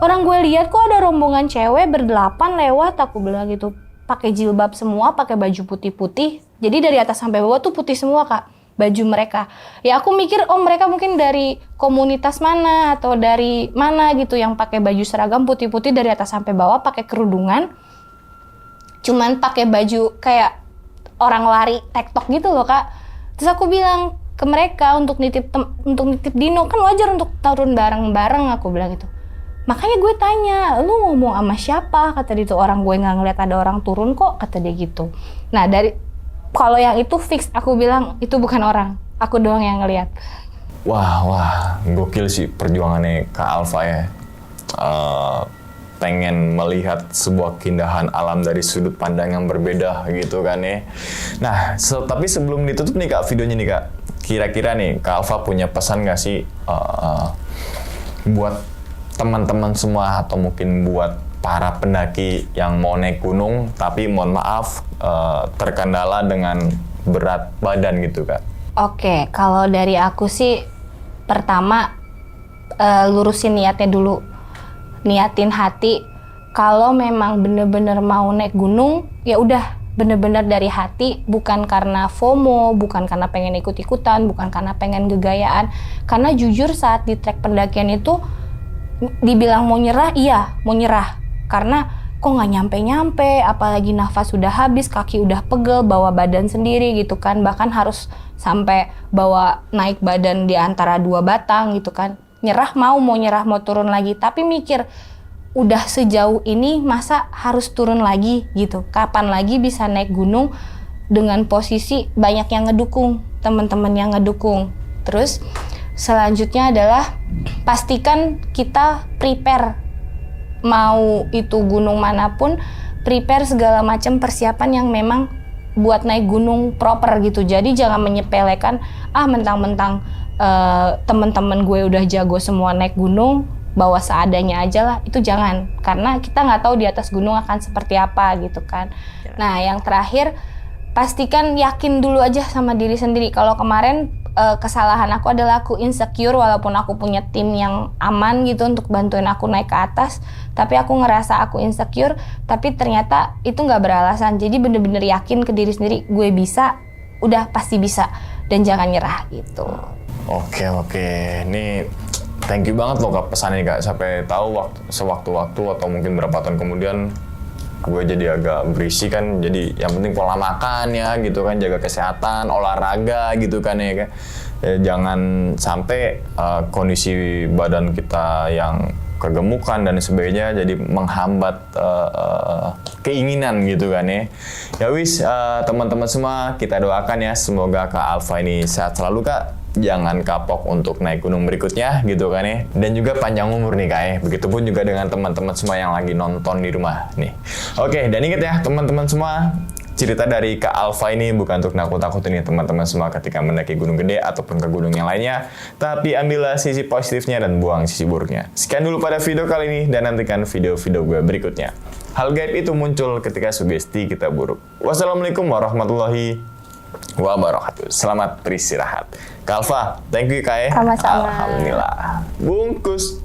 Orang gue lihat kok ada rombongan cewek berdelapan lewat, aku bilang gitu. Pakai jilbab semua, pakai baju putih-putih. Jadi dari atas sampai bawah tuh putih semua Kak, baju mereka. Ya aku mikir, oh mereka mungkin dari komunitas mana atau dari mana gitu yang pakai baju seragam putih-putih dari atas sampai bawah, pakai kerudungan. Cuman pakai baju kayak orang lari TikTok gitu loh Kak. Terus aku bilang ke mereka untuk nitip Dino, kan wajar untuk turun bareng-bareng, aku bilang gitu. Makanya gue tanya, lu ngomong sama siapa? Kata dia tuh, orang gue nggak ngeliat ada orang turun kok, kata dia gitu. Nah kalau yang itu fix, aku bilang itu bukan orang, aku doang yang ngeliat. Wah, gokil sih perjuangannya Kak Alfa ya. Pengen melihat sebuah keindahan alam dari sudut pandang yang berbeda gitu kan ya. Nah, tapi sebelum ditutup nih Kak videonya nih Kak, kira-kira nih Kak Alfa punya pesan nggak sih buat teman-teman semua atau mungkin buat para pendaki yang mau naik gunung tapi mohon maaf terkendala dengan berat badan gitu Kak? Oke, kalau dari aku sih pertama lurusin niatnya dulu. Niatin hati, kalau memang bener-bener mau naik gunung, ya udah bener-bener dari hati, bukan karena FOMO, bukan karena pengen ikut-ikutan, bukan karena pengen gegayaan. Karena jujur saat di trek pendakian itu, dibilang mau nyerah, iya mau nyerah. Karena kok nggak nyampe-nyampe, apalagi nafas sudah habis, kaki udah pegel, bawa badan sendiri gitu kan. Bahkan harus sampai bawa naik badan di antara 2 batang gitu kan. Nyerah mau turun lagi, tapi mikir udah sejauh ini masa harus turun lagi gitu, kapan lagi bisa naik gunung dengan posisi banyak yang ngedukung, teman-teman yang ngedukung. Terus selanjutnya adalah pastikan kita prepare, mau itu gunung manapun, prepare segala macam persiapan yang memang buat naik gunung proper gitu. Jadi jangan menyepelekan mentang-mentang teman-teman gue udah jago semua naik gunung, bawa seadanya aja lah. Itu jangan, karena kita nggak tahu di atas gunung akan seperti apa gitu kan. Nah yang terakhir, pastikan yakin dulu aja sama diri sendiri. Kalau kemarin kesalahan aku adalah aku insecure, walaupun aku punya tim yang aman gitu untuk bantuin aku naik ke atas, tapi aku ngerasa aku insecure, tapi ternyata itu nggak beralasan. Jadi bener-bener yakin ke diri sendiri, gue bisa, udah pasti bisa, dan jangan nyerah gitu. Oke, ini thank you banget loh Kak pesannya Kak, sampai tahu sewaktu-waktu atau mungkin berapa tahun kemudian gue jadi agak berisi kan. Jadi yang penting pola makan ya gitu kan, jaga kesehatan, olahraga gitu kan ya kan. Jangan sampai kondisi badan kita yang kegemukan dan sebagainya jadi menghambat keinginan gitu kan ya. Ya wis, teman-teman semua, kita doakan ya semoga Kak Alfa ini sehat selalu Kak. Jangan kapok untuk naik gunung berikutnya gitu kan ya. Dan juga panjang umur nih Kak ya. Begitupun juga dengan teman-teman semua yang lagi nonton di rumah nih. Oke, dan ingat ya teman-teman semua, cerita dari Kak Alfa ini bukan untuk nakut-nakutin nih teman-teman semua ketika mendaki gunung gede ataupun ke gunung yang lainnya. Tapi ambillah sisi positifnya dan buang sisi buruknya. Sekian dulu pada video kali ini dan nantikan video-video gue berikutnya. Hal gaib itu muncul ketika sugesti kita buruk. Wassalamualaikum warahmatullahi wabarakatuh. Selamat beristirahat. Kak Alfa, thank you Kak ya. Sama-sama. Alhamdulillah. Bungkus.